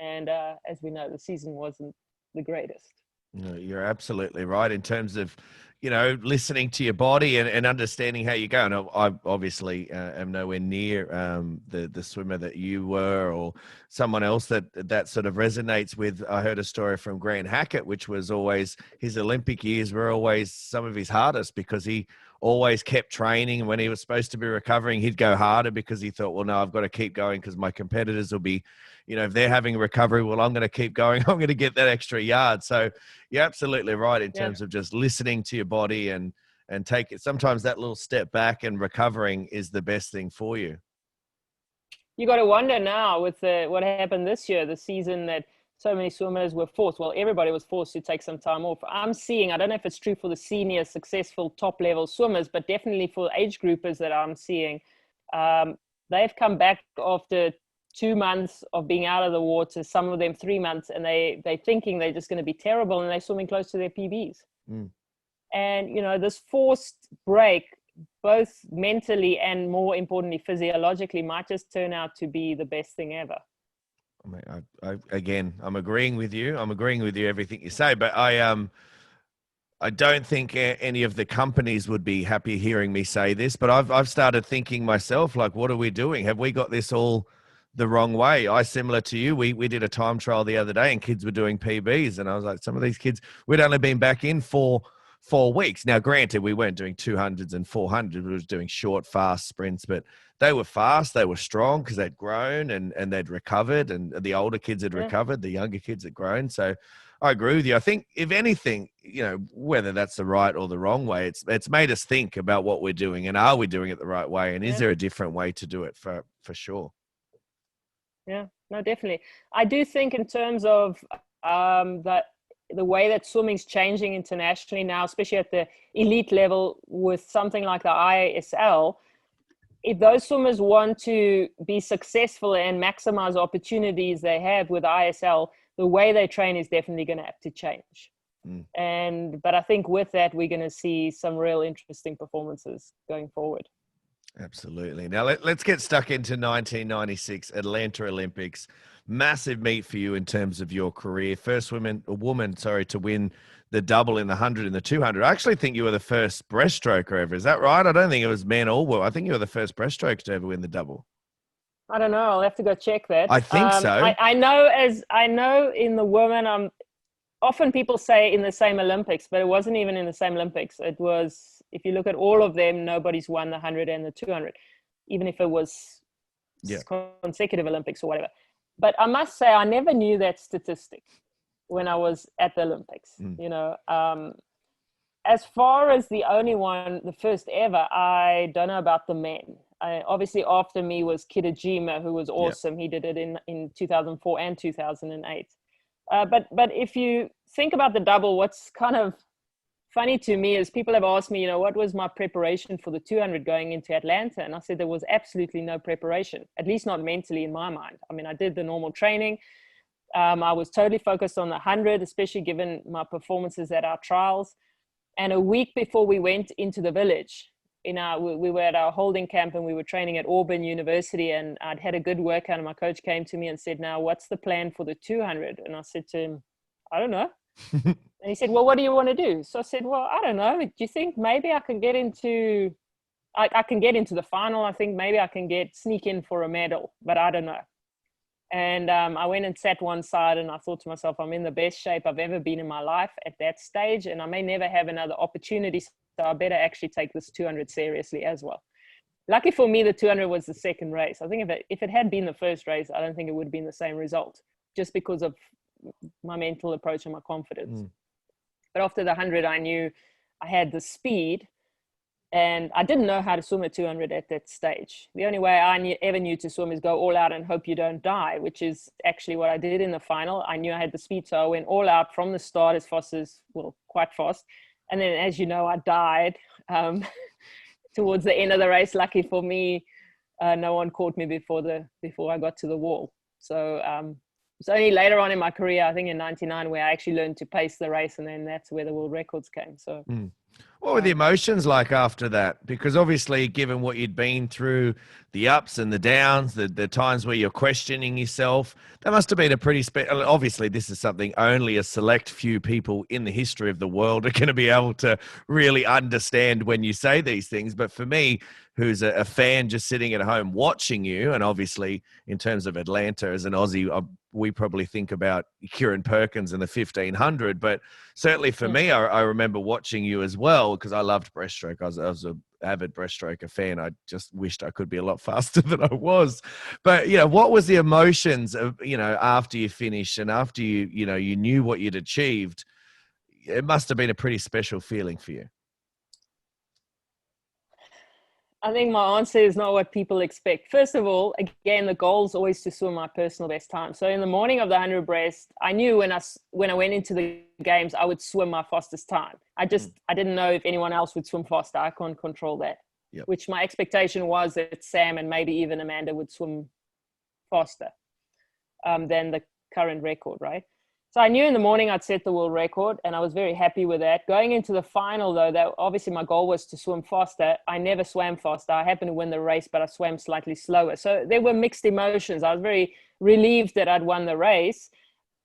And as we know, the season wasn't the greatest. No, you're absolutely right in terms of, listening to your body and understanding how you go. And I obviously am nowhere near the swimmer that you were or someone else that sort of resonates with. I heard a story from Grant Hackett, which was always his Olympic years were always some of his hardest because he always kept training. And when he was supposed to be recovering, he'd go harder because he thought, well, no, I've got to keep going because my competitors will be, if they're having a recovery, well, I'm going to keep going. I'm going to get that extra yard. So you're absolutely right in terms of just listening to your body and take it. Sometimes that little step back and recovering is the best thing for you. You got to wonder now with what happened this year, the season that so many swimmers were forced. Well, everybody was forced to take some time off. I'm seeing, I don't know if it's true for the senior successful top level swimmers, but definitely for age groupers that I'm seeing, they've come back after 2 months of being out of the water, some of them 3 months, and they're thinking they're just going to be terrible and they're swimming close to their PBs. And this forced break, both mentally and more importantly physiologically, might just turn out to be the best thing ever. I'm agreeing with you. I'm agreeing with you everything you say, but I don't think any of the companies would be happy hearing me say this, but I've started thinking myself, like, what are we doing? Have we got this all the wrong way? Similar to you, we did a time trial the other day and kids were doing PBs, and I was like, some of these kids, we'd only been back in for 4 weeks. Now, granted, we weren't doing 200s and 400s. We were doing short, fast sprints, but they were fast. They were strong because they'd grown and they'd recovered, and the older kids had recovered, the younger kids had grown. So I agree with you. I think if anything, whether that's the right or the wrong way, it's made us think about what we're doing and are we doing it the right way? And is there a different way to do it for sure? Yeah, no, definitely. I do think in terms of that the way that swimming's changing internationally now, especially at the elite level with something like the ISL, if those swimmers want to be successful and maximize opportunities they have with ISL, the way they train is definitely going to have to change. But I think with that, we're going to see some real interesting performances going forward. Absolutely. Now let's get stuck into 1996 Atlanta Olympics. Massive meet for you in terms of your career. First woman to win the double in the 100 and the 200. I actually think you were the first breaststroker ever. Is that right? I don't think it was men or women. I think you were the first breaststroker to ever win the double. I don't know. I'll have to go check that. I think so. I know in the women, often people say in the same Olympics, but it wasn't even in the same Olympics. It was, if you look at all of them, nobody's won the 100 and the 200, even if it was consecutive Olympics or whatever. But I must say, I never knew that statistic when I was at the Olympics. As far as the only one, the first ever, I don't know about the men. Obviously, after me was Kitajima, who was awesome. He did it in 2004 and 2008. But if you think about the double, what's kind of funny to me is people have asked me, what was my preparation for the 200 going into Atlanta? And I said there was absolutely no preparation, at least not mentally in my mind. I mean, I did the normal training. I was totally focused on the 100, especially given my performances at our trials. And a week before we went into the village, we were at our holding camp and we were training at Auburn University, and I'd had a good workout and my coach came to me and said, now what's the plan for the 200? And I said to him, I don't know. And he said, well, what do you want to do? So I said, well, I don't know. Do you think maybe I can get into, I can get into the final? I think maybe I can sneak in for a medal, but I don't know. And I went and sat one side and I thought to myself, I'm in the best shape I've ever been in my life at that stage, and I may never have another opportunity. So I better actually take this 200 seriously as well. Lucky for me, the 200 was the second race. I think if it had been the first race, I don't think it would have been the same result, just because of my mental approach and my confidence. But after the 100, I knew I had the speed, and I didn't know how to swim a 200 at that stage. The only way I ever knew to swim is go all out and hope you don't die, which is actually what I did in the final. I knew I had the speed, so I went all out from the start as fast as, well, quite fast. And then, as you know, I died towards the end of the race. Lucky for me, no one caught me before I got to the wall. So it's only later on in my career, I think in 99, where I actually learned to pace the race, and then that's where the world records came. So What were the emotions like after that? Because obviously, given what you'd been through, the ups and the downs, the times where you're questioning yourself, that must have been a pretty obviously, this is something only a select few people in the history of the world are going to be able to really understand when you say these things. But for me, who's a fan just sitting at home watching you, and obviously, in terms of Atlanta as an Aussie, we probably think about Kieran Perkins and the 1500, but certainly for me, I remember watching you as well because I loved breaststroke. I was an avid breaststroker fan. I just wished I could be a lot faster than I was. But, what was the emotions of, after you finished and after you knew what you'd achieved? It must have been a pretty special feeling for you. I think my answer is not what people expect. First of all, again, the goal is always to swim my personal best time. So in the morning of the 100 breast, I knew when I went into the games, I would swim my fastest time. I didn't know if anyone else would swim faster. I can't control that. Yep. Which my expectation was that Sam and maybe even Amanda would swim faster than the current record, right? So I knew in the morning I'd set the world record, and I was very happy with that. Going into the final, though, that obviously my goal was to swim faster. I never swam faster. I happened to win the race, but I swam slightly slower. So there were mixed emotions. I was very relieved that I'd won the race,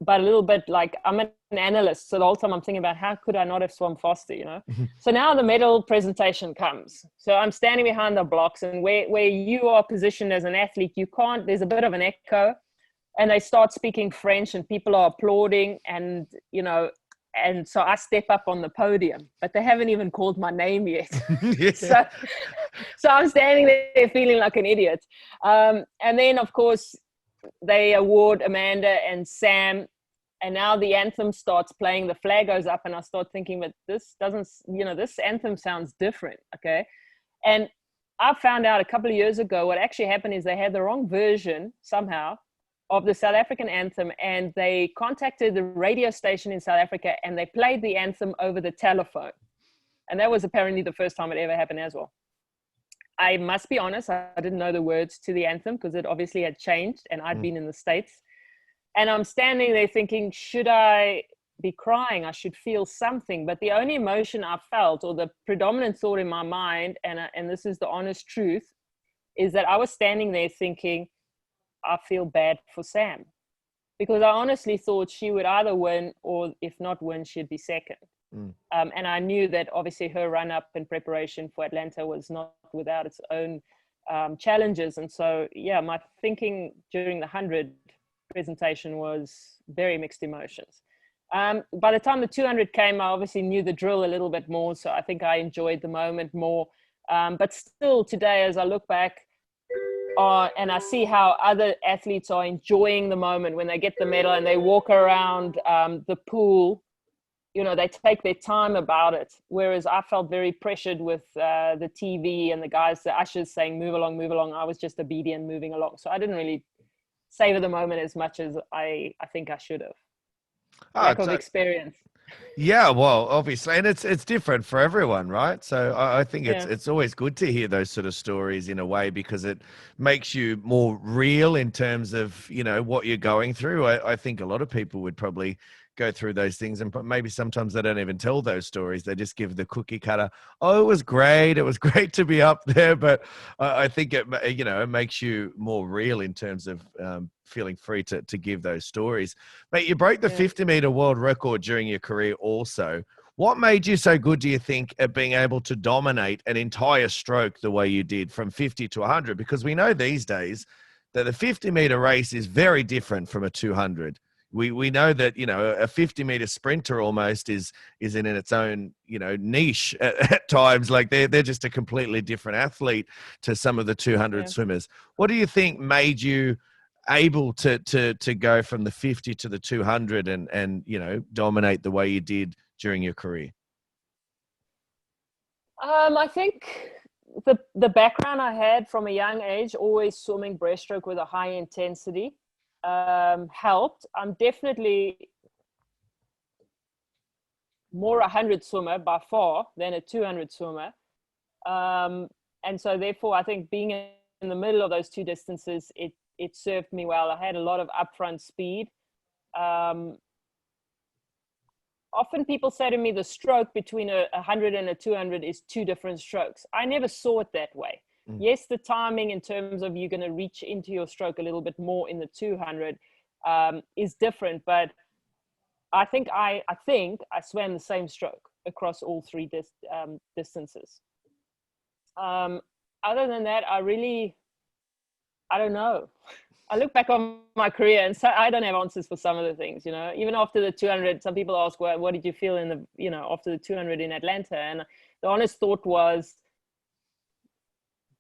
but a little bit like I'm an analyst. So the whole time I'm thinking about how could I not have swum faster, So now the medal presentation comes. So I'm standing behind the blocks, and where you are positioned as an athlete, there's a bit of an echo. And they start speaking French and people are applauding and so I step up on the podium, but they haven't even called my name yet. Yeah. So I'm standing there feeling like an idiot. And then, of course, they award Amanda and Sam, and now the anthem starts playing, the flag goes up, and I start thinking, but this doesn't, this anthem sounds different, okay? And I found out a couple of years ago what actually happened is they had the wrong version somehow of the South African anthem, and they contacted the radio station in South Africa and they played the anthem over the telephone. And that was apparently the first time it ever happened as well. I must be honest, I didn't know the words to the anthem because it obviously had changed and I'd been in the States. And I'm standing there thinking, should I be crying? I should feel something. But the only emotion I felt, or the predominant thought in my mind, and this is the honest truth, is that I was standing there thinking, I feel bad for Sam, because I honestly thought she would either win, or if not win, she'd be second. And I knew that obviously her run up in preparation for Atlanta was not without its own challenges. And so, my thinking during the 100 presentation was very mixed emotions. By the time the 200 came, I obviously knew the drill a little bit more. So I think I enjoyed the moment more. But still today, as I look back, and I see how other athletes are enjoying the moment when they get the medal and they walk around the pool, they take their time about it. Whereas I felt very pressured with the TV and the ushers saying, move along, move along. I was just obedient, moving along. So I didn't really savor the moment as much as I think I should have. Lack of experience. Yeah, well, obviously, and it's different for everyone, right? So I think it's always good to hear those sort of stories in a way, because it makes you more real in terms of, what you're going through. I think a lot of people would probably go through those things, and maybe sometimes they don't even tell those stories. They just give the cookie cutter, oh, it was great. It was great to be up there. But I think it makes you more real in terms of feeling free to give those stories. Mate, you broke the 50-meter world record during your career also. What made you so good, do you think, at being able to dominate an entire stroke the way you did from 50 to 100? Because we know these days that the 50-meter race is very different from a 200. We know that, a 50-meter sprinter almost is in its own, niche at times. Like they're just a completely different athlete to some of the 200 swimmers. What do you think made you able to go from the 50 to the 200 and dominate the way you did during your career? I think the background I had from a young age, always swimming breaststroke with a high intensity, helped. I'm definitely more 100 swimmer by far than a 200 swimmer. And so therefore, I think being in the middle of those two distances, it served me well. I had a lot of upfront speed. often people say to me the stroke between a 100 and a 200 is two different strokes. I never saw it that way. Yes, the timing in terms of you're going to reach into your stroke a little bit more in the 200 is different, but I think I swam the same stroke across all three distances. Other than that, I don't know. I look back on my career and so I don't have answers for some of the things, even after the 200, some people ask, well, what did you feel after the 200 in Atlanta? And the honest thought was,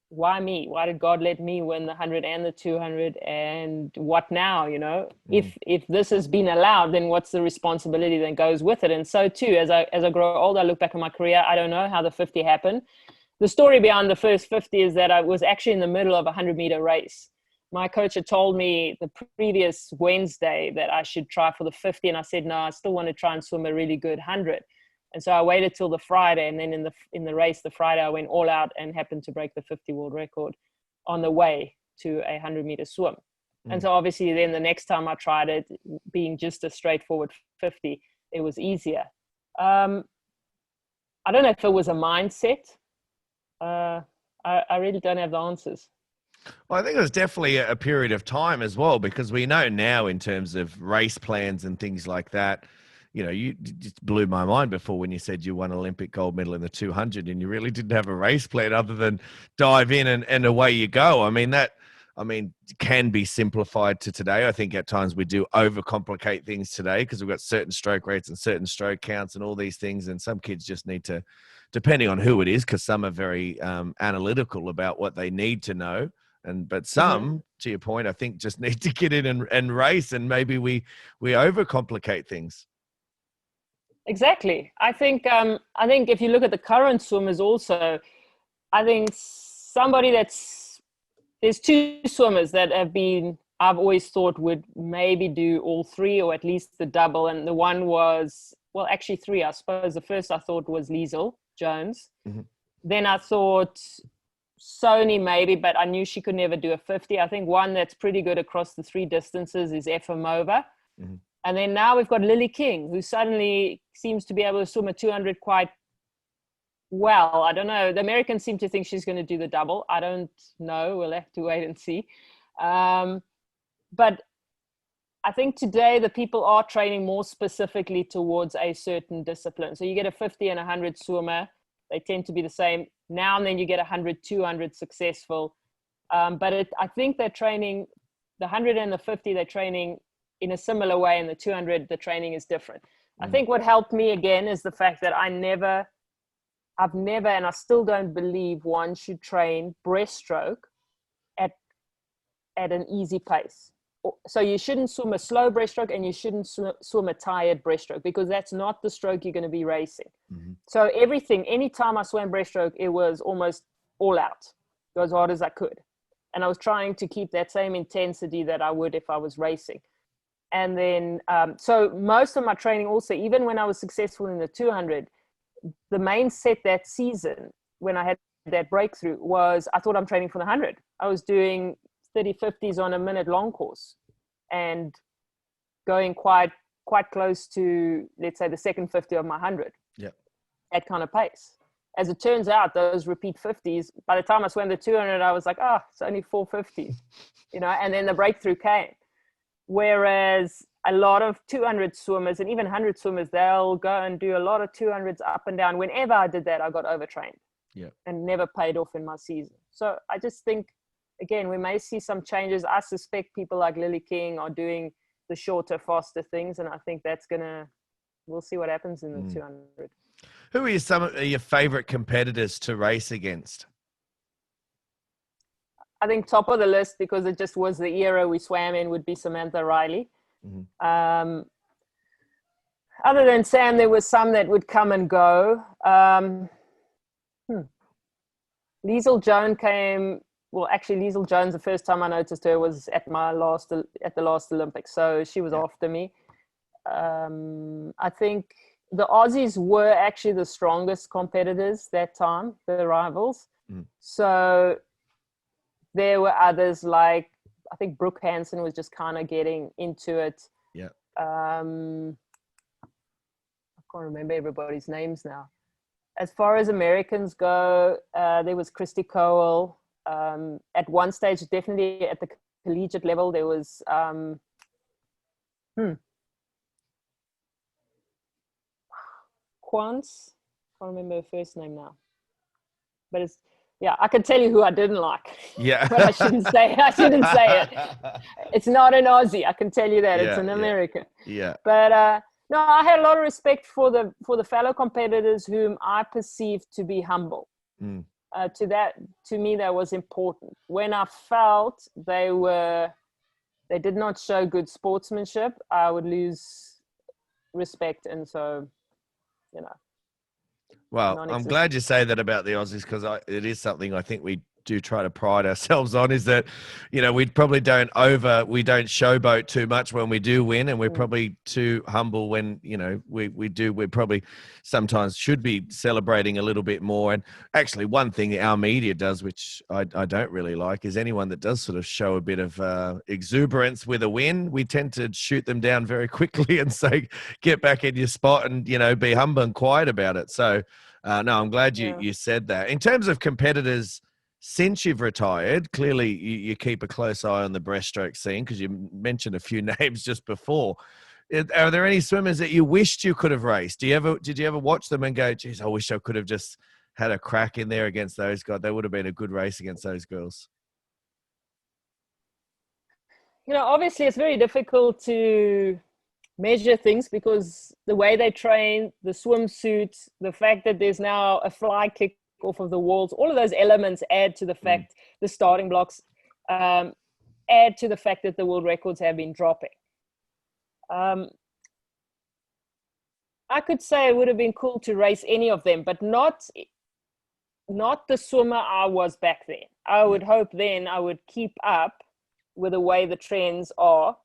why me? Why did God let me win the 100 and the 200? And what now? If this has been allowed, then what's the responsibility that goes with it? And so too, as I grow older, I look back on my career. I don't know how the 50 happened. The story behind the first 50 is that I was actually in the middle of a 100-meter race. My coach had told me the previous Wednesday that I should try for the 50, and I said no, I still want to try and swim a really good 100. And so I waited till the Friday, and then in the race, the Friday, I went all out and happened to break the 50 world record on the way to a 100-meter swim. And so obviously then the next time I tried it, being just a straightforward 50, it was easier. I don't know if it was a mindset. I really don't have the answers. Well, I think it was definitely a period of time as well, because we know now in terms of race plans and things like that, you just blew my mind before when you said you won Olympic gold medal in the 200 and you really didn't have a race plan other than dive in and away you go. I mean, can be simplified to today. I think at times we do overcomplicate things today because we've got certain stroke rates and certain stroke counts and all these things. And some kids just need to, depending on who it is, because some are very analytical about what they need to know. But some, to your point, I think just need to get in and race, and maybe we overcomplicate things. Exactly. I think if you look at the current swimmers also, I think there's two swimmers that I've always thought would maybe do all three or at least the double. And the one was, well, actually three, I suppose. The first I thought was Liesl Jones. Then I thought Sony maybe, but I knew she could never do a 50. I think one that's pretty good across the three distances is Efimova. And then now we've got Lily King, who suddenly seems to be able to swim a 200 quite well. I don't know. The Americans seem to think she's going to do the double. I don't know. We'll have to wait and see. But I think today the people are training more specifically towards a certain discipline. So you get a 50 and 100 swimmer. They tend to be the same. Now and then you get 100, 200 successful. But I think they're training, the 100 and the 50, they're training in a similar way. And the 200, the training is different. I think what helped me again is the fact that I've never, and I still don't believe one should train breaststroke at an easy pace. So you shouldn't swim a slow breaststroke and you shouldn't swim a tired breaststroke, because that's not the stroke you're going to be racing. So anytime I swam breaststroke, it was almost all out. Go as hard as I could. And I was trying to keep that same intensity that I would if I was racing. And then, so most of my training also, even when I was successful in the 200, the main set that season, when I had that breakthrough, was I thought I'm training for the 100. I was doing 30-50s on a minute long course and going quite close to, let's say, the second 50 of my 100. Yeah. That kind of pace. As it turns out, those repeat 50s, by the time I swam the 200, I was like, it's only 450, and then the breakthrough came. Whereas a lot of 200 swimmers and even 100 swimmers, they'll go and do a lot of 200s up and down. Whenever I did that, I got overtrained and never paid off in my season. So I just think, again, we may see some changes. I suspect people like Lily King are doing the shorter, faster things. And I think we'll see what happens in the 200. Who are some of your favorite competitors to race against? I think top of the list, because it just was the era we swam in, would be Samantha Riley. Other than Sam, there was some that would come and go. Liesl Jones came. Well, actually, Liesl Jones, the first time I noticed her was at the last Olympics. So she was after me. I think the Aussies were actually the strongest competitors that time, the rivals. So there were others like, I think Brooke Hansen was just kind of getting into it. Yeah. I can't remember everybody's names now. As far as Americans go, there was Christy Cowell. At one stage, definitely at the collegiate level, there was Quance. Can't remember her first name now. But it's, yeah, I can tell you who I didn't like. Yeah. But I shouldn't say it. It's not an Aussie, I can tell you that. It's an American. Yeah. But no, I had a lot of respect for the fellow competitors whom I perceived to be humble. To me, that was important. When I felt they did not show good sportsmanship, I would lose respect, and so, you know. Well, I'm glad you say that about the Aussies, because it is something I think we do try to pride ourselves on, is that, you know, we probably don't showboat too much when we do win, and we're probably too humble when, you know, we probably sometimes should be celebrating a little bit more. And actually, one thing our media does, which I don't really like, is anyone that does sort of show a bit of exuberance with a win, we tend to shoot them down very quickly and say, get back in your spot and, you know, be humble and quiet about it. So, no, I'm glad you said that. In terms of competitors, since you've retired, clearly you keep a close eye on the breaststroke scene, because you mentioned a few names just before. Are there any swimmers that you wished you could have raced? Did you ever watch them and go, geez, I wish I could have just had a crack in there against those guys? They would have been a good race against those girls. You know, obviously it's very difficult to measure things, because the way they train, the swimsuit, the fact that there's now a fly kick off of the walls, all of those elements add to the fact, the starting blocks add to the fact that the world records have been dropping. I could say it would have been cool to race any of them, but not the swimmer I was back then. I would hope then I would keep up with the way the trends are.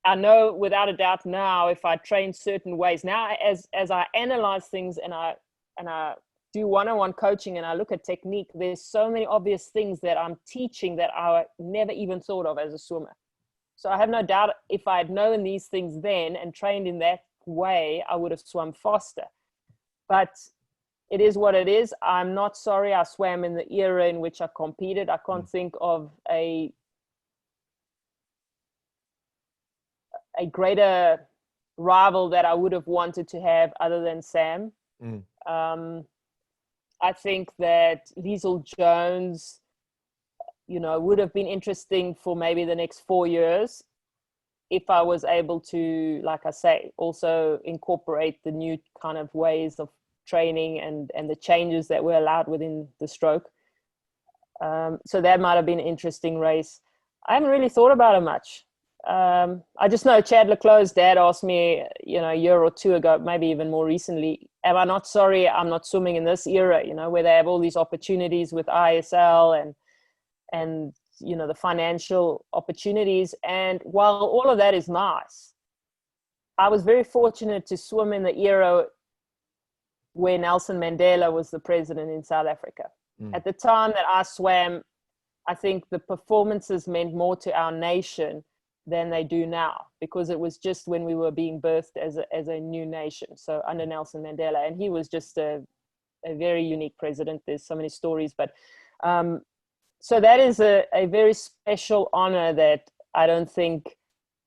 I know without a doubt now, if I train certain ways now, as I analyze things and I do one-on-one coaching and I look at technique, there's so many obvious things that I'm teaching that I never even thought of as a swimmer. So I have no doubt if I had known these things then and trained in that way, I would have swum faster. But it is what it is. I'm not sorry I swam in the era in which I competed. I can't think of a greater rival that I would have wanted to have other than Sam. I think that Liesl Jones, you know, would have been interesting for maybe the next 4 years if I was able to, like I say, also incorporate the new kind of ways of training and the changes that were allowed within the stroke. So that might have been an interesting race. I haven't really thought about it much. I just know Chad Leclau's dad asked me, you know, a year or two ago, maybe even more recently, am I not sorry I'm not swimming in this era, you know, where they have all these opportunities with ISL and you know, the financial opportunities. And while all of that is nice, I was very fortunate to swim in the era where Nelson Mandela was the president in South Africa. At the time that I swam, I think the performances meant more to our nation than they do now, because it was just when we were being birthed as a new nation. So under Nelson Mandela, and he was just a very unique president. There's so many stories, but so that is a very special honor that I don't think,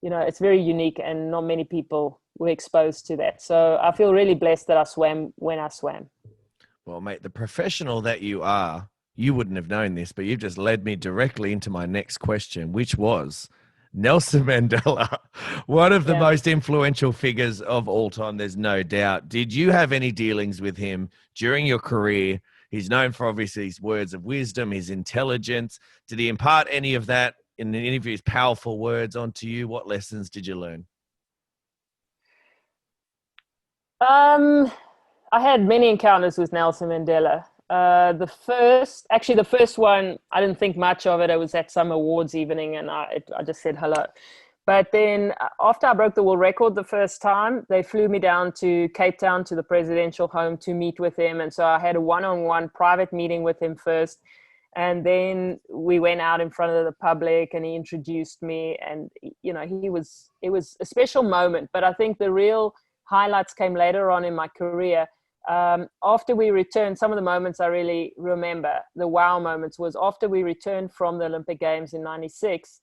you know, it's very unique and not many people were exposed to that. So I feel really blessed that I swam when I swam. Well, mate, the professional that you are, you wouldn't have known this, but you've just led me directly into my next question, which was Nelson Mandela, one of the most influential figures of all time, there's no doubt. Did you have any dealings with him during your career? He's known for obviously his words of wisdom, his intelligence. Did he impart any of that in any of his powerful words onto you? What lessons did you learn? I had many encounters with Nelson Mandela. The first one, I didn't think much of it. It was at some awards evening, and I just said hello. But then after I broke the world record the first time, they flew me down to Cape Town to the presidential home to meet with him. And so I had a one-on-one private meeting with him first. And then we went out in front of the public and he introduced me. And, you know, it was a special moment. But I think the real highlights came later on in my career. After we returned, some of the moments I really remember, the wow moments, was after we returned from the Olympic Games in 96.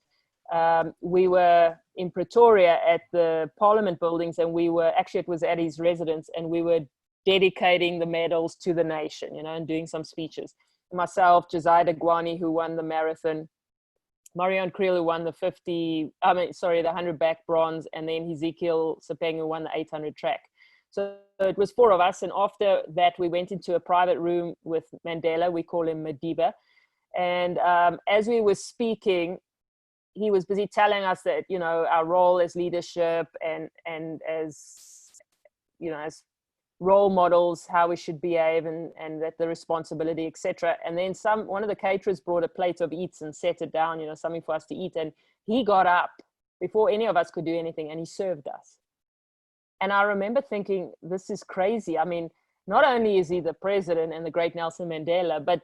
We were in Pretoria at the Parliament buildings, and we were, actually it was at his residence, and we were dedicating the medals to the nation, and doing some speeches. Myself, Josiah Degwani, who won the marathon, Marion Creel, who won the 100 back bronze, and then Ezekiel Sepeng, who won the 800 track. So it was 4 of us. And after that, we went into a private room with Mandela. We call him Madiba. And as we were speaking, he was busy telling us that, our role as leadership and as, as role models, how we should behave, and that the responsibility, etc. And then one of the caterers brought a plate of eats and set it down, something for us to eat. And he got up before any of us could do anything, and he served us. And I remember thinking, this is crazy. I mean, not only is he the president and the great Nelson Mandela, but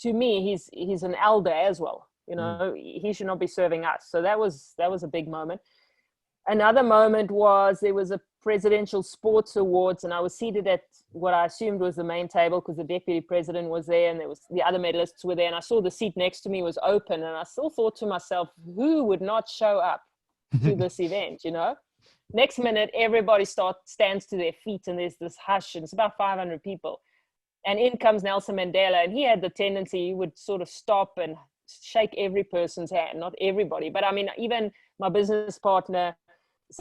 to me, he's an elder as well. He should not be serving us. So that was a big moment. Another moment was, there was a presidential sports awards, and I was seated at what I assumed was the main table, because the deputy president was there, and there was the other medalists were there, and I saw the seat next to me was open, and I still thought to myself, who would not show up to this event? Next minute, everybody stands to their feet, and there's this hush, and it's about 500 people. And in comes Nelson Mandela, and he had the tendency, he would sort of stop and shake every person's hand, not everybody. But I mean, even my business partner,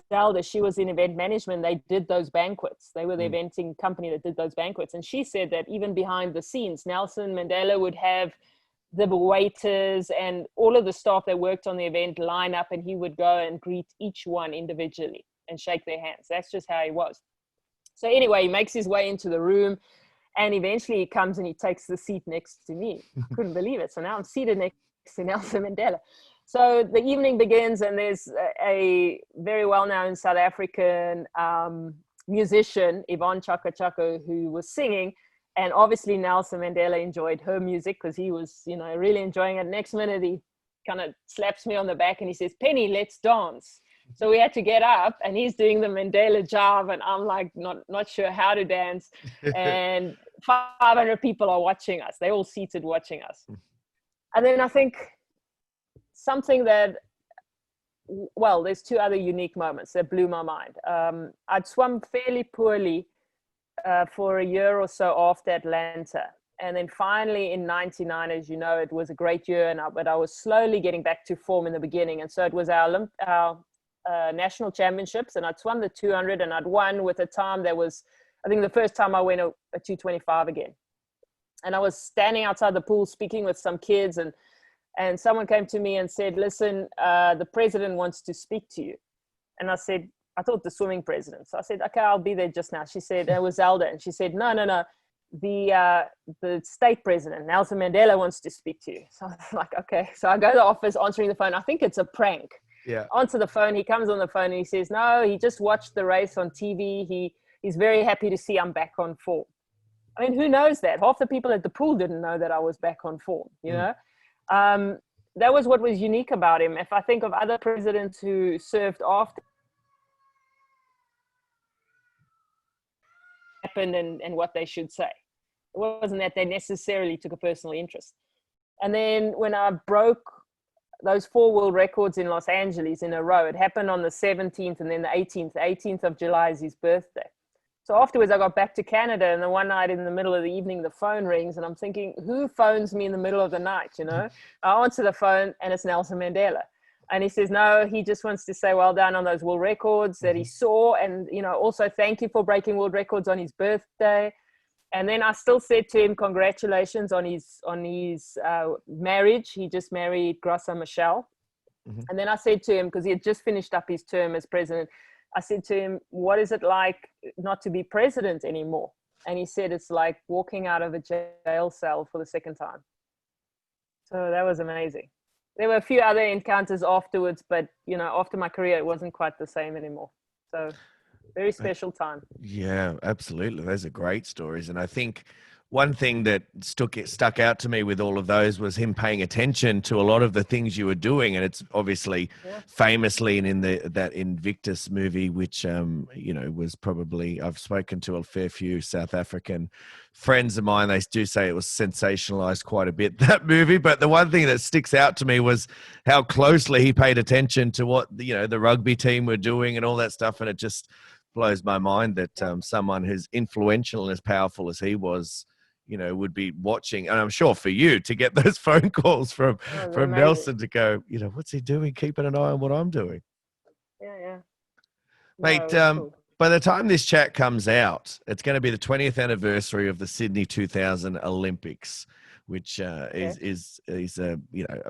Zelda, she was in event management. They did those banquets. They were the eventing company that did those banquets. And she said that even behind the scenes, Nelson Mandela would have the waiters and all of the staff that worked on the event line up, and he would go and greet each one individually and shake their hands. That's just how he was. So anyway, he makes his way into the room, and eventually he comes and he takes the seat next to me. I couldn't believe it. So now I'm seated next to Nelson Mandela. So the evening begins, and there's a very well-known South African musician, Yvonne Chaka Chaka, who was singing. And obviously Nelson Mandela enjoyed her music, because he was, really enjoying it. Next minute, he kind of slaps me on the back and he says, "Penny, let's dance." So we had to get up, and he's doing the Mandela jive, and I'm like, not sure how to dance. And 500 people are watching us. They're all seated watching us. And then I think something that, well, there's 2 other unique moments that blew my mind. I'd swum fairly poorly for a year or so after Atlanta. And then finally in 99, as you know, it was a great year, but I was slowly getting back to form in the beginning. And so it was our national championships, and I'd swum the 200, and I'd won with a time that was, I think, the first time I went a 225 again. And I was standing outside the pool speaking with some kids, and someone came to me and said, "Listen, the president wants to speak to you." And I said, I thought the swimming president. So I said, "Okay, I'll be there just now." She said, it was Zelda. And she said, no, the state president, Nelson Mandela, wants to speak to you. So I was like, okay. So I go to the office answering the phone. I think it's a prank. Yeah. Answer the phone. He comes on the phone and he says, "No, he just watched the race on TV. He's very happy to see I'm back on form." I mean, who knows that? Half the people at the pool didn't know that I was back on form, know? That was what was unique about him. If I think of other presidents who served after happened and what they should say, it wasn't that they necessarily took a personal interest. And then when I broke those 4 world records in Los Angeles in a row, it happened on the 17th and then the 18th. The 18th of July is his birthday. So afterwards, I got back to Canada, and then one night in the middle of the evening, the phone rings, and I'm thinking, who phones me in the middle of the night, I answer the phone, and it's Nelson Mandela. And he says, no, he just wants to say well done on those world records that he saw, and, also thank you for breaking world records on his birthday. And then I still said to him, congratulations on his marriage. He just married Graça Michel. Mm-hmm. And then I said to him, because he had just finished up his term as president, I said to him, what is it like not to be president anymore? And he said, it's like walking out of a jail cell for the second time. So that was amazing. There were a few other encounters afterwards, but, after my career, it wasn't quite the same anymore. So very special time. Yeah, absolutely. Those are great stories. And I think one thing that stuck out to me with all of those was him paying attention to a lot of the things you were doing, and it's obviously Yeah. famously in that Invictus movie, which was probably, I've spoken to a fair few South African friends of mine. They do say it was sensationalized quite a bit, that movie. But the one thing that sticks out to me was how closely he paid attention to what the rugby team were doing and all that stuff, and it just blows my mind that someone who's influential and as powerful as he was, would be watching. And I'm sure for you to get those phone calls from Oh, it was from amazing. Nelson to go, what's he doing? Keeping an eye on what I'm doing. Yeah, yeah. No, Mate, it was cool. by the time this chat comes out, it's going to be the 20th anniversary of the Sydney 2000 Olympics, which Okay. is a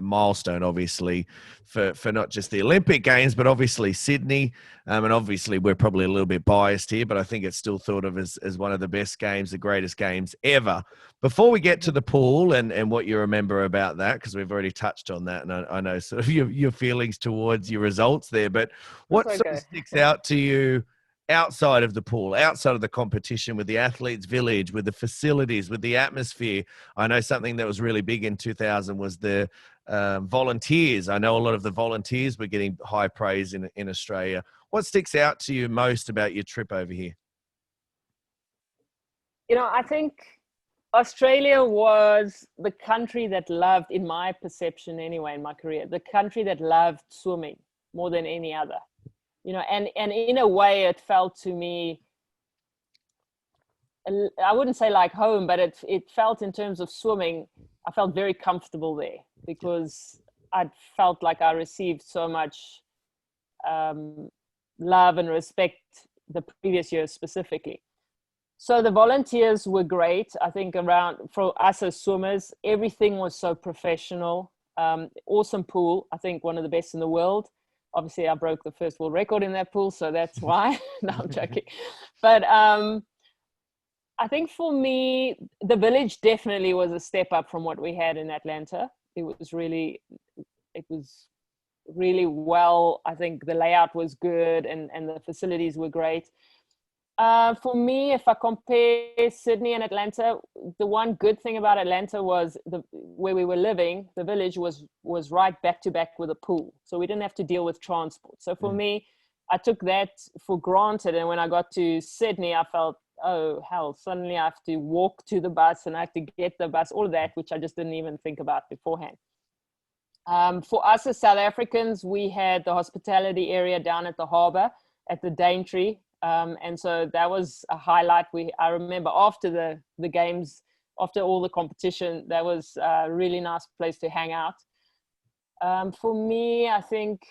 milestone, obviously, for not just the Olympic Games, but obviously Sydney. And obviously, we're probably a little bit biased here, but I think it's still thought of as one of the best games, the greatest games ever. Before we get to the pool and what you remember about that, because we've already touched on that, and I know sort of your feelings towards your results there, but That's what sort of okay. sticks out to you outside of the pool, outside of the competition, with the athletes' village, with the facilities, with the atmosphere? I know something that was really big in 2000 was the volunteers. I know a lot of the volunteers were getting high praise in Australia. What sticks out to you most about your trip over here? I think Australia was the country that loved, in my perception anyway, in my career, the country that loved swimming more than any other. And in a way it felt to me, I wouldn't say like home, but it felt, in terms of swimming, I felt very comfortable there because I felt like I received so much um, love and respect the previous year specifically. So the volunteers were great. I think for us as swimmers, everything was so professional. Awesome pool. I think one of the best in the world. Obviously, I broke the first world record in that pool, so that's why. No, I'm joking. But I think for me, the village definitely was a step up from what we had in Atlanta. It was really well. I think the layout was good, and the facilities were great. For me, if I compare Sydney and Atlanta, the one good thing about Atlanta was where we were living, the village was right back to back with a pool. So we didn't have to deal with transport. So for me, I took that for granted. And when I got to Sydney, I felt, oh, hell, suddenly I have to walk to the bus and I have to get the bus, all of that, which I just didn't even think about beforehand. For us as South Africans, we had the hospitality area down at the harbour at the Daintree. And so that was a highlight. I remember after the games, after all the competition, that was a really nice place to hang out. For me, I think,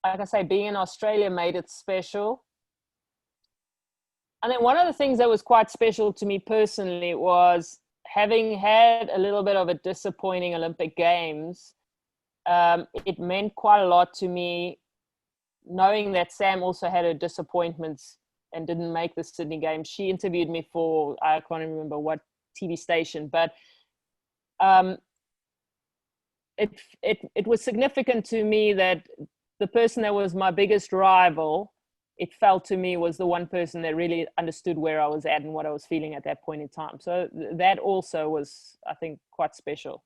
like I say, being in Australia made it special. And then one of the things that was quite special to me personally was, having had a little bit of a disappointing Olympic Games, it meant quite a lot to me knowing that Sam also had her disappointments and didn't make the Sydney Games. She interviewed me for, I can't remember what TV station, but it was significant to me that the person that was my biggest rival, it felt to me, was the one person that really understood where I was at and what I was feeling at that point in time. So that also was, I think, quite special.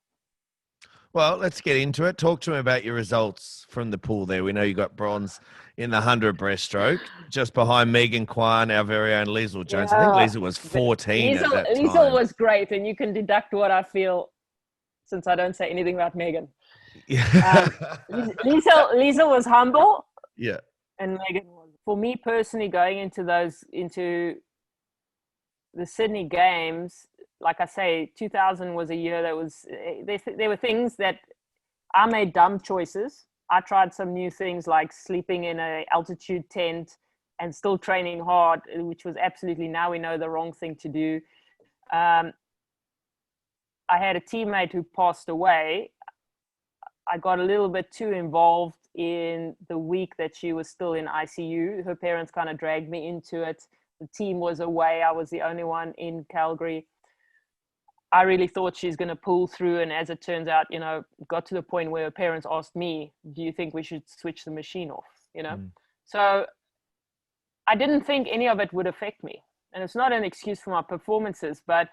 Well, let's get into it. Talk to me about your results from the pool there. We know you got bronze in the 100 breaststroke, just behind Megan Kwan, our very own Liesl Jones. I think Yeah, Liesl was 14 at that Liesl time. was great, and you can deduct what I feel since I don't say anything about Megan. Yeah. Liesl was humble, Yeah. and Megan was. For me personally, going into the Sydney Games, like I say, 2000 was a year that was, there were things that I made dumb choices. I tried some new things like sleeping in an altitude tent and still training hard, which was absolutely, now we know, the wrong thing to do. I had a teammate who passed away. I got a little bit too involved in the week that she was still in ICU. Her parents kind of dragged me into it. The team was away. I was the only one in Calgary. I really thought she's going to pull through. And as it turns out, got to the point where her parents asked me, do you think we should switch the machine off? So I didn't think any of it would affect me. And it's not an excuse for my performances, but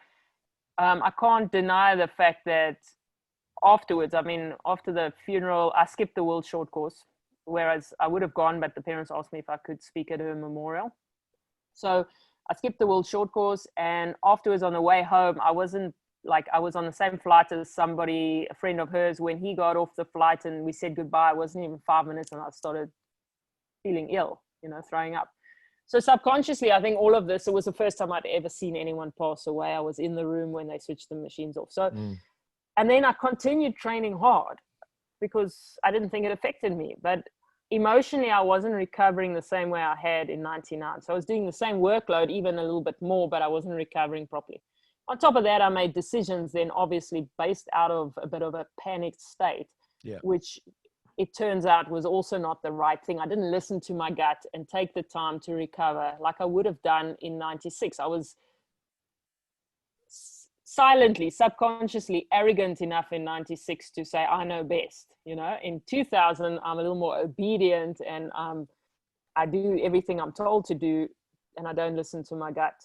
I can't deny the fact that afterwards, I mean, after the funeral, I skipped the world short course, whereas I would have gone, but the parents asked me if I could speak at her memorial. So I skipped the world short course, and afterwards on the way home, I was on the same flight as somebody, a friend of hers. When he got off the flight and we said goodbye, it wasn't even 5 minutes and I started feeling ill, throwing up. So subconsciously, I think all of this, it was the first time I'd ever seen anyone pass away. I was in the room when they switched the machines off. So, and then I continued training hard because I didn't think it affected me. But emotionally, I wasn't recovering the same way I had in 99. So I was doing the same workload, even a little bit more, but I wasn't recovering properly. On top of that, I made decisions then obviously based out of a bit of a panicked state, which it turns out was also not the right thing. I didn't listen to my gut and take the time to recover like I would have done in 96. I was silently, subconsciously arrogant enough in 96 to say, I know best. In 2000, I'm a little more obedient and I do everything I'm told to do and I don't listen to my gut.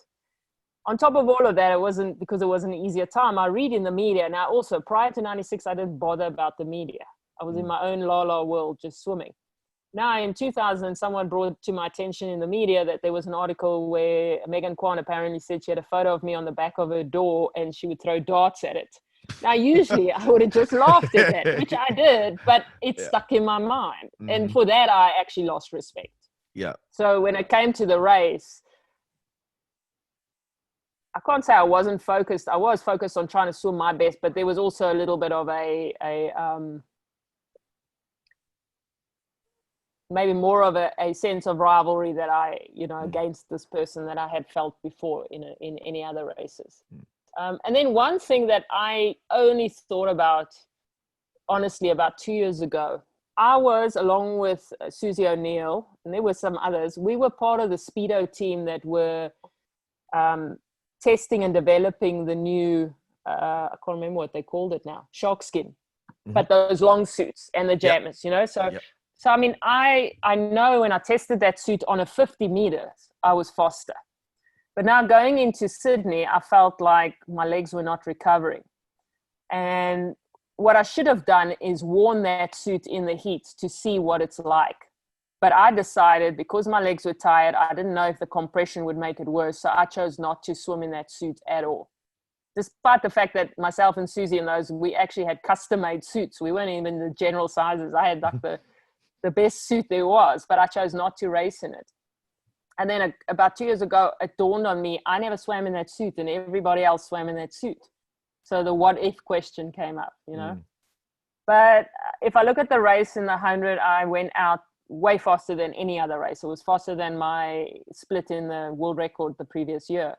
On top of all of that, it wasn't because it was an easier time. I read in the media. Now also prior to 96, I didn't bother about the media. I was in my own la world, just swimming. Now in 2000, someone brought to my attention in the media that there was an article where Megan Kwan apparently said she had a photo of me on the back of her door and she would throw darts at it. Now, usually I would have just laughed at that, which I did, but it stuck in my mind. And for that, I actually lost respect. Yeah. So when it came to the race, I can't say I wasn't focused. I was focused on trying to swim my best, but there was also a little bit of maybe more of a sense of rivalry that I, against this person that I had felt before in any other races. And then one thing that I only thought about, honestly, about 2 years ago, I was, along with Susie O'Neill, and there were some others, we were part of the Speedo team that were testing and developing the new, I can't remember what they called it now, shark skin, but those long suits and the jammers, So, I mean, I know when I tested that suit on a 50 meters, I was faster. But now going into Sydney, I felt like my legs were not recovering. And what I should have done is worn that suit in the heat to see what it's like. But I decided because my legs were tired, I didn't know if the compression would make it worse. So I chose not to swim in that suit at all. Despite the fact that myself and Susie and those, we actually had custom-made suits. We weren't even the general sizes. I had like the best suit there was, but I chose not to race in it. And then about 2 years ago, it dawned on me, I never swam in that suit and everybody else swam in that suit. So the what if question came up, But if I look at the race in the 100, I went out way faster than any other race. It was faster than my split in the world record the previous year.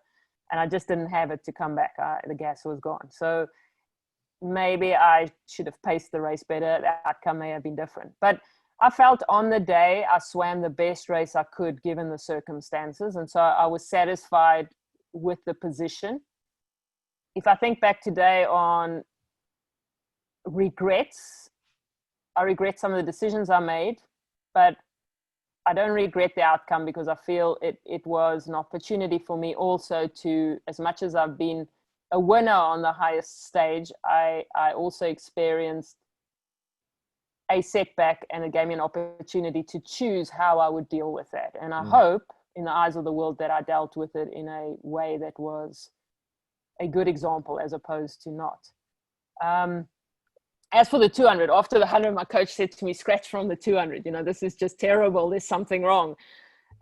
And I just didn't have it to come back. The gas was gone. So maybe I should have paced the race better. The outcome may have been different. But I felt on the day I swam the best race I could given the circumstances. And so I was satisfied with the position. If I think back today on regrets, I regret some of the decisions I made, but I don't regret the outcome because I feel it was an opportunity for me also to, as much as I've been a winner on the highest stage, I also experienced a setback, and it gave me an opportunity to choose how I would deal with that. And I hope in the eyes of the world that I dealt with it in a way that was a good example as opposed to not. As for the 200, after the 100, my coach said to me, scratch from the 200, this is just terrible. There's something wrong.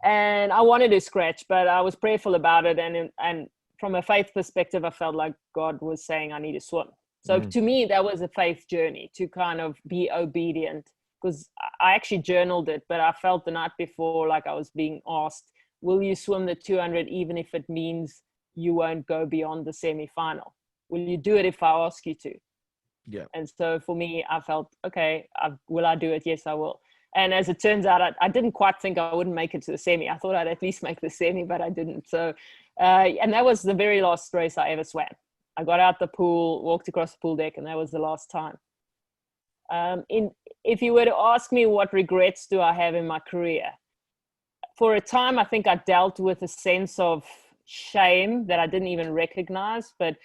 And I wanted to scratch, but I was prayerful about it. And from a faith perspective, I felt like God was saying I need to swim. So to me, that was a faith journey to kind of be obedient, because I actually journaled it, but I felt the night before like I was being asked, will you swim the 200 even if it means you won't go beyond the semi-final? Will you do it if I ask you to? Yeah. And so for me, I felt, okay, will I do it? Yes, I will. And as it turns out, I didn't quite think I wouldn't make it to the semi. I thought I'd at least make the semi, but I didn't. So, and that was the very last race I ever swam. I got out the pool, walked across the pool deck, and that was the last time. If you were to ask me what regrets do I have in my career, for a time, I think I dealt with a sense of shame that I didn't even recognize. But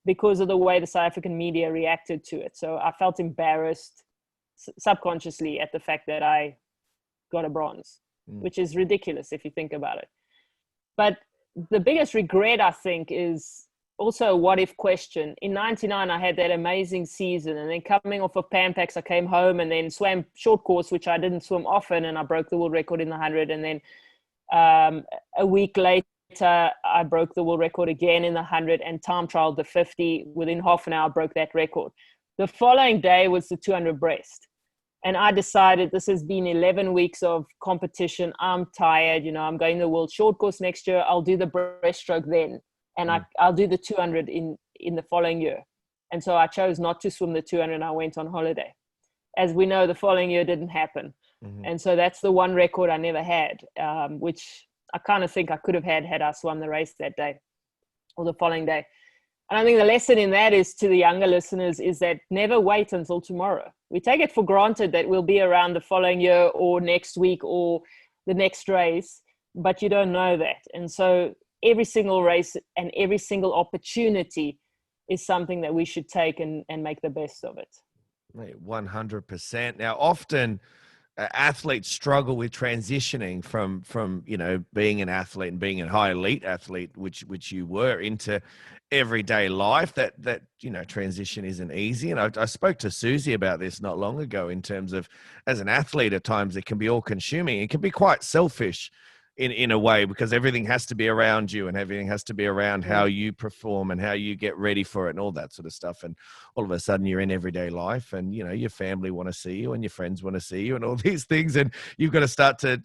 because of the way the South African media reacted to it. So I felt embarrassed subconsciously at the fact that I got a bronze, which is ridiculous if you think about it. But the biggest regret, I think, is also a what if question. In 99, I had that amazing season, and then coming off of Pan Pacs, I came home and then swam short course, which I didn't swim often, and I broke the world record in the 100. And then a week later, I broke the world record again in the 100 and time trialed the 50. Within half an hour, I broke that record. The following day was the 200 breast. And I decided this has been 11 weeks of competition. I'm tired. I'm going to the world short course next year. I'll do the breaststroke then. And I'll do the 200 in the following year. And so I chose not to swim the 200 and I went on holiday. As we know, the following year didn't happen. And so that's the one record I never had, which I kind of think I could have had I swum the race that day or the following day. And I think the lesson in that is to the younger listeners is that never wait until tomorrow. We take it for granted that we'll be around the following year or next week or the next race, but you don't know that. And so every single race and every single opportunity is something that we should take and make the best of it. 100%. Now, often athletes struggle with transitioning from being an athlete and being a high elite athlete, which you were, into everyday life. That transition isn't easy. And I spoke to Susie about this not long ago, in terms of, as an athlete, at times it can be all consuming. It can be quite selfish in a way, because everything has to be around you and everything has to be around how you perform and how you get ready for it and all that sort of stuff. And all of a sudden you're in everyday life, and your family want to see you and your friends want to see you and all these things, and you've got to start to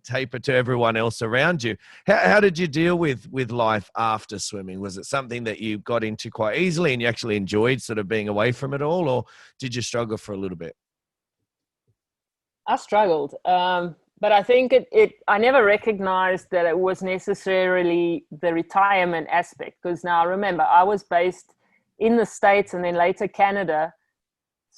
taper to everyone else around you. How did you deal with life after swimming? Was it something that you got into quite easily and you actually enjoyed sort of being away from it all, or did you struggle for a little bit? I struggled. But I think I never recognized that it was necessarily the retirement aspect, because now remember, I was based in the States and then later Canada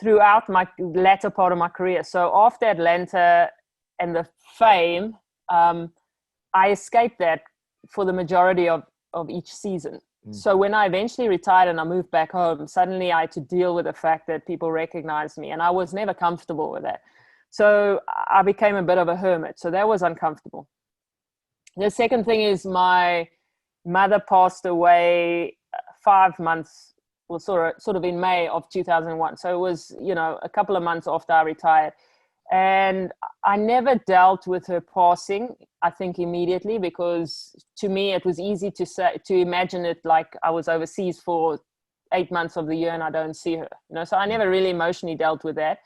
throughout my latter part of my career. So after Atlanta and the fame, I escaped that for the majority of each season. So when I eventually retired and I moved back home, suddenly I had to deal with the fact that people recognized me, and I was never comfortable with that. So I became a bit of a hermit. So that was uncomfortable. The second thing is my mother passed away 5 months, well, sort of in May of 2001. So it was, a couple of months after I retired. And I never dealt with her passing, I think, immediately, because to me it was easy to imagine it like I was overseas for 8 months of the year and I don't see her. So I never really emotionally dealt with that.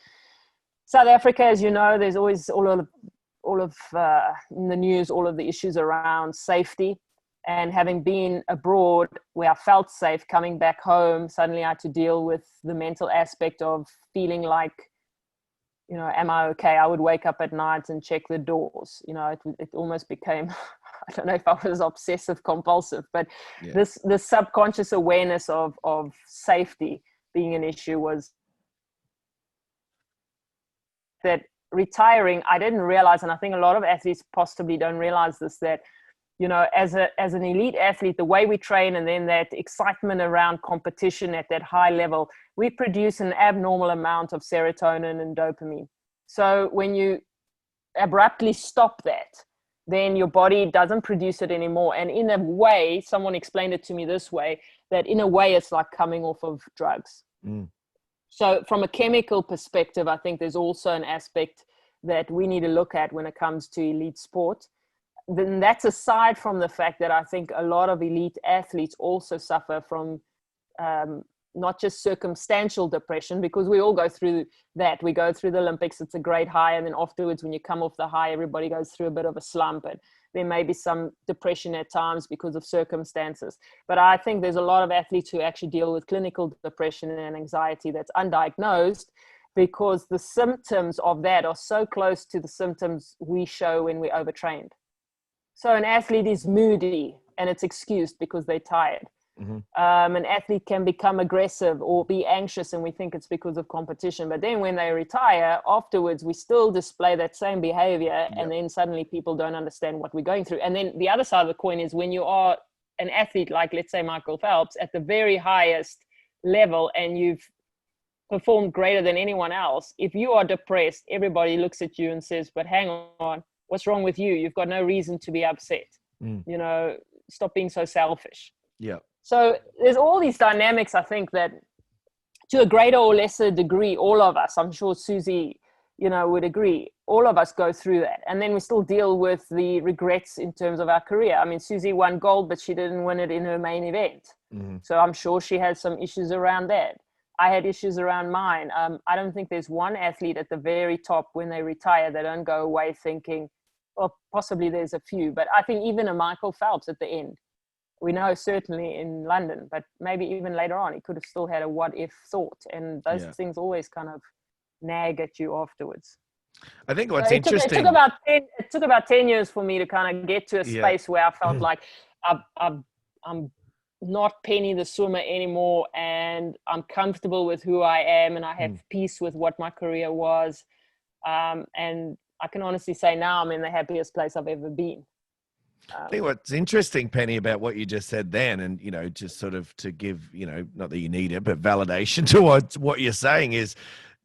South Africa, as you know, there's always all of in the news, all of the issues around safety. And having been abroad where I felt safe, coming back home, suddenly I had to deal with the mental aspect of feeling like, am I okay? I would wake up at night and check the doors. It almost became, I don't know if I was obsessive compulsive, but this subconscious awareness of safety being an issue was that retiring, I didn't realize, and I think a lot of athletes possibly don't realize this, that, as an elite athlete, the way we train and then that excitement around competition at that high level, we produce an abnormal amount of serotonin and dopamine. So when you abruptly stop that, then your body doesn't produce it anymore. And in a way, someone explained it to me this way, that in a way it's like coming off of drugs. So from a chemical perspective, I think there's also an aspect that we need to look at when it comes to elite sport. Then that's aside from the fact that I think a lot of elite athletes also suffer from not just circumstantial depression, because we all go through that. We go through the Olympics, it's a great high. And then afterwards, when you come off the high, everybody goes through a bit of a slump. And there may be some depression at times because of circumstances. But I think there's a lot of athletes who actually deal with clinical depression and anxiety that's undiagnosed, because the symptoms of that are so close to the symptoms we show when we're overtrained. So an athlete is moody and it's excused because they're tired. An athlete can become aggressive or be anxious and we think it's because of competition. But then when they retire, afterwards, we still display that same behavior. And then suddenly people don't understand what we're going through. And then the other side of the coin is when you are an athlete like, let's say, Michael Phelps at the very highest level, and you've performed greater than anyone else, if you are depressed, everybody looks at you and says, but hang on, what's wrong with you? You've got no reason to be upset. You know, stop being so selfish. Yeah. So there's all these dynamics, I think, that to a greater or lesser degree, all of us, I'm sure Susie, you know, would agree, all of us go through that. And then we still deal with the regrets in terms of our career. I mean, Susie won gold, but she didn't win it in her main event. So I'm sure she had some issues around that. I had issues around mine. I don't think there's one athlete at the very top when they retire, they don't go away thinking, well, possibly there's a few, but I think even a Michael Phelps at the end, we know certainly in London, but maybe even later on, he could have still had a what if thought. And those things always kind of nag at you afterwards. I think what's interesting. It took about 10 years for me to kind of get to a space where I felt like I'm not Penny the swimmer anymore, and I'm comfortable with who I am, and I have peace with what my career was. And I can honestly say now I'm in the happiest place I've ever been. I think what's interesting, Penny, about what you just said then, and, you know, just sort of to give, you know, not that you need it, but validation to what you're saying is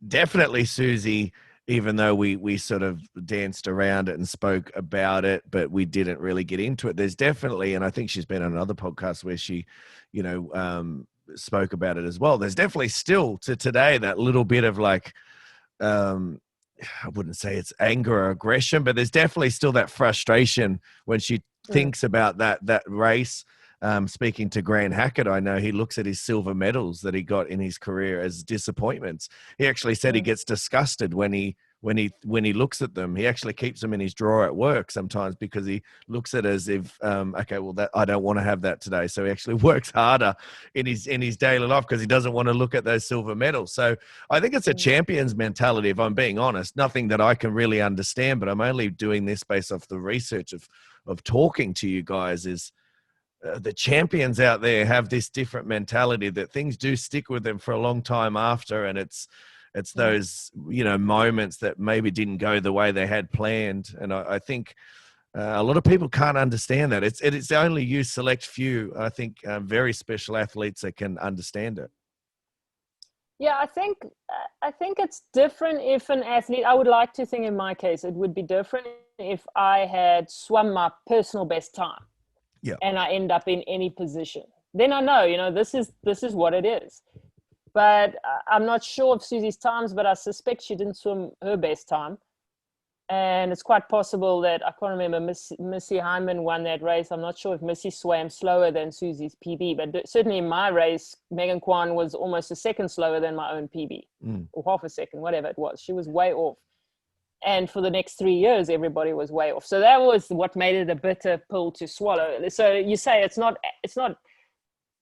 definitely Susie, even though we sort of danced around it and spoke about it, but we didn't really get into it. There's definitely, and I think she's been on another podcast where she, you know, spoke about it as well. There's definitely still to today that little bit of like, I wouldn't say it's anger or aggression, but there's definitely still that frustration when she thinks about that race. Speaking to Grant Hackett, I know he looks at his silver medals that he got in his career as disappointments. He actually said he gets disgusted when he looks at them. He actually keeps them in his drawer at work sometimes because he looks at it as if, okay, well, that I don't want to have that today. So he actually works harder in his daily life because he doesn't want to look at those silver medals. So I think it's a champion's mentality, if I'm being honest. Nothing that I can really understand, but I'm only doing this based off the research of talking to you guys. Is the champions out there have this different mentality that things do stick with them for a long time after, and it's those, you know, moments that maybe didn't go the way they had planned. And I think a lot of people can't understand that. It's only you select few, I think, very special athletes that can understand it. Yeah, I think it's different if an athlete, I would like to think in my case, it would be different if I had swum my personal best time. Yeah. And I end up in any position. Then I know, you know, this is what it is. But I'm not sure of Susie's times, but I suspect she didn't swim her best time. And it's quite possible that, I can't remember, Missy Hyman won that race. I'm not sure if Missy swam slower than Susie's PB, but certainly in my race, Megan Kwan was almost a second slower than my own PB, or half a second, whatever it was. She was way off. And for the next 3 years, everybody was way off. So that was what made it a bitter pill to swallow. So you say it's not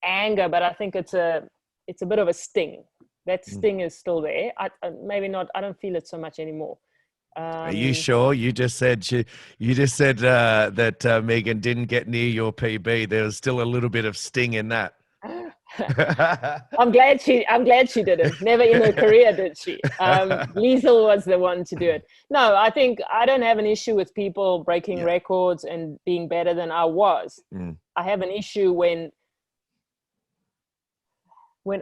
anger, but I think it's a bit of a sting. That sting is still there. Maybe not. I don't feel it so much anymore. Are you sure? You just said that Megan didn't get near your PB. There was still a little bit of sting in that. I'm glad she didn't. Never in her career did she. Liesl was the one to do it. No, I think I don't have an issue with people breaking records and being better than I was. I have an issue when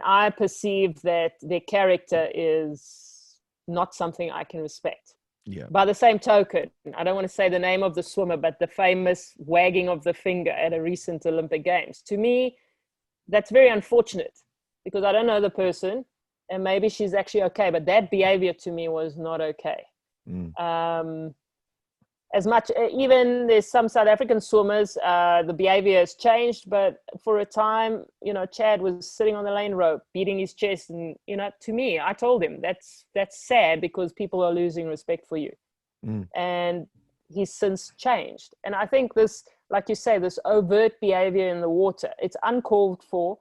I perceive that their character is not something I can respect. Yeah. By the same token, I don't want to say the name of the swimmer, but the famous wagging of the finger at a recent Olympic Games. To me, that's very unfortunate because I don't know the person and maybe she's actually okay, but that behavior to me was not okay. As much, even there's some South African swimmers, the behavior has changed, but for a time, you know, Chad was sitting on the lane rope, beating his chest. And, you know, to me, I told him that's sad because people are losing respect for you. And he's since changed. And I think this, like you say, this overt behavior in the water, it's uncalled for.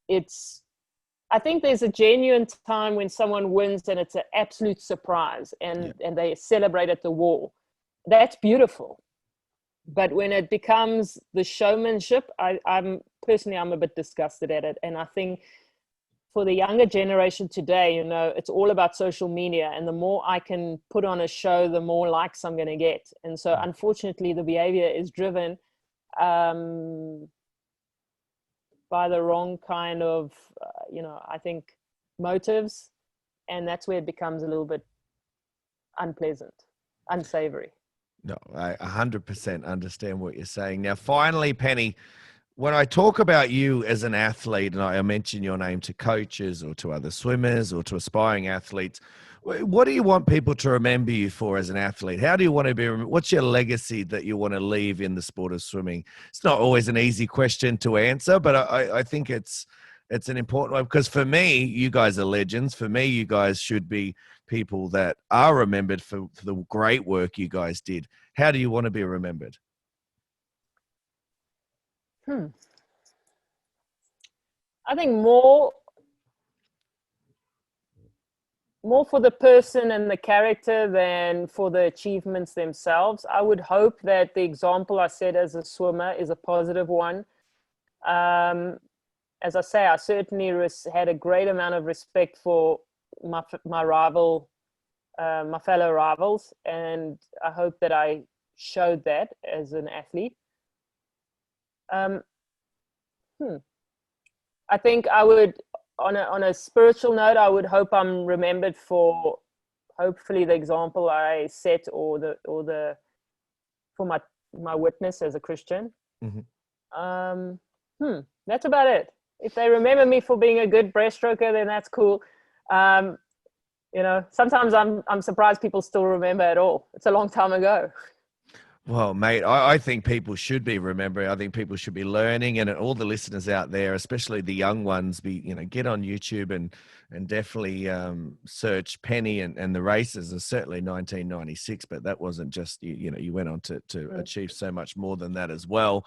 I think there's a genuine time when someone wins and it's an absolute surprise and they celebrate at the wall. That's beautiful. But when it becomes the showmanship, I'm a bit disgusted at it. And I think for the younger generation today, you know, it's all about social media. And the more I can put on a show, the more likes I'm going to get. And so unfortunately, the behavior is driven by the wrong kind of, I think motives, and that's where it becomes a little bit unpleasant, unsavory. No, I 100% understand what you're saying. Now, finally, Penny, when I talk about you as an athlete and I mention your name to coaches or to other swimmers or to aspiring athletes, what do you want people to remember you for as an athlete? How do you want to be? What's your legacy that you want to leave in the sport of swimming? It's not always an easy question to answer, but I think it's an important one, because for me, you guys are legends. For me, you guys should be people that are remembered for the great work you guys did. How do you want to be remembered? I think more for the person and the character than for the achievements themselves. I would hope that the example I set as a swimmer is a positive one. As I say, I certainly had a great amount of respect for my fellow rivals, and I hope that I showed that as an athlete. I think I would, on a spiritual note, I would hope I'm remembered for hopefully the example I set, or for my witness as a Christian. Mm-hmm. That's about it. If they remember me for being a good breaststroker, then that's cool. Sometimes I'm surprised people still remember at all. It's a long time ago. Well, mate, I think people should be remembering. I think people should be learning, and all the listeners out there, especially the young ones, get on YouTube and definitely search Penny and the races. And certainly 1996, but that wasn't just you went on to achieve so much more than that as well.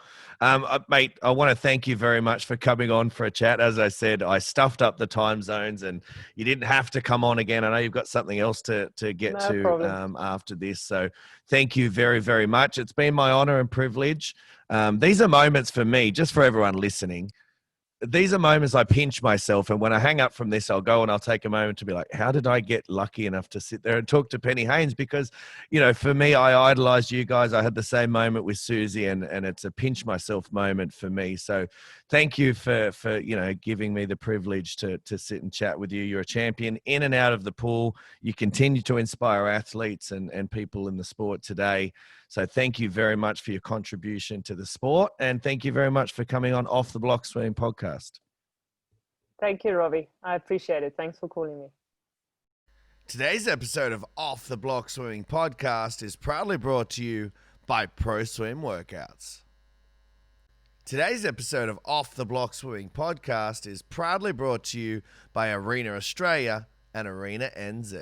Mate, I want to thank you very much for coming on for a chat. As I said, I stuffed up the time zones, and you didn't have to come on again. I know you've got something else to get No to problem. after this, so thank you very, very much. It's been my honor and privilege. These are moments for me, just for everyone listening. These are moments I pinch myself, and when I hang up from this, I'll go and I'll take a moment to be like, how did I get lucky enough to sit there and talk to Penny Heyns? Because, for me, I idolized you guys. I had the same moment with Susie, and it's a pinch myself moment for me. So thank you for giving me the privilege to sit and chat with you. You're a champion in and out of the pool. You continue to inspire athletes and people in the sport today. So thank you very much for your contribution to the sport, and thank you very much for coming on Off the Block Swimming podcast. Thank you, Robbie. I appreciate it. Thanks for calling me. Today's episode of Off the Block Swimming podcast is proudly brought to you by Pro Swim Workouts. Today's episode of Off the Block Swimming podcast is proudly brought to you by Arena Australia and Arena NZ.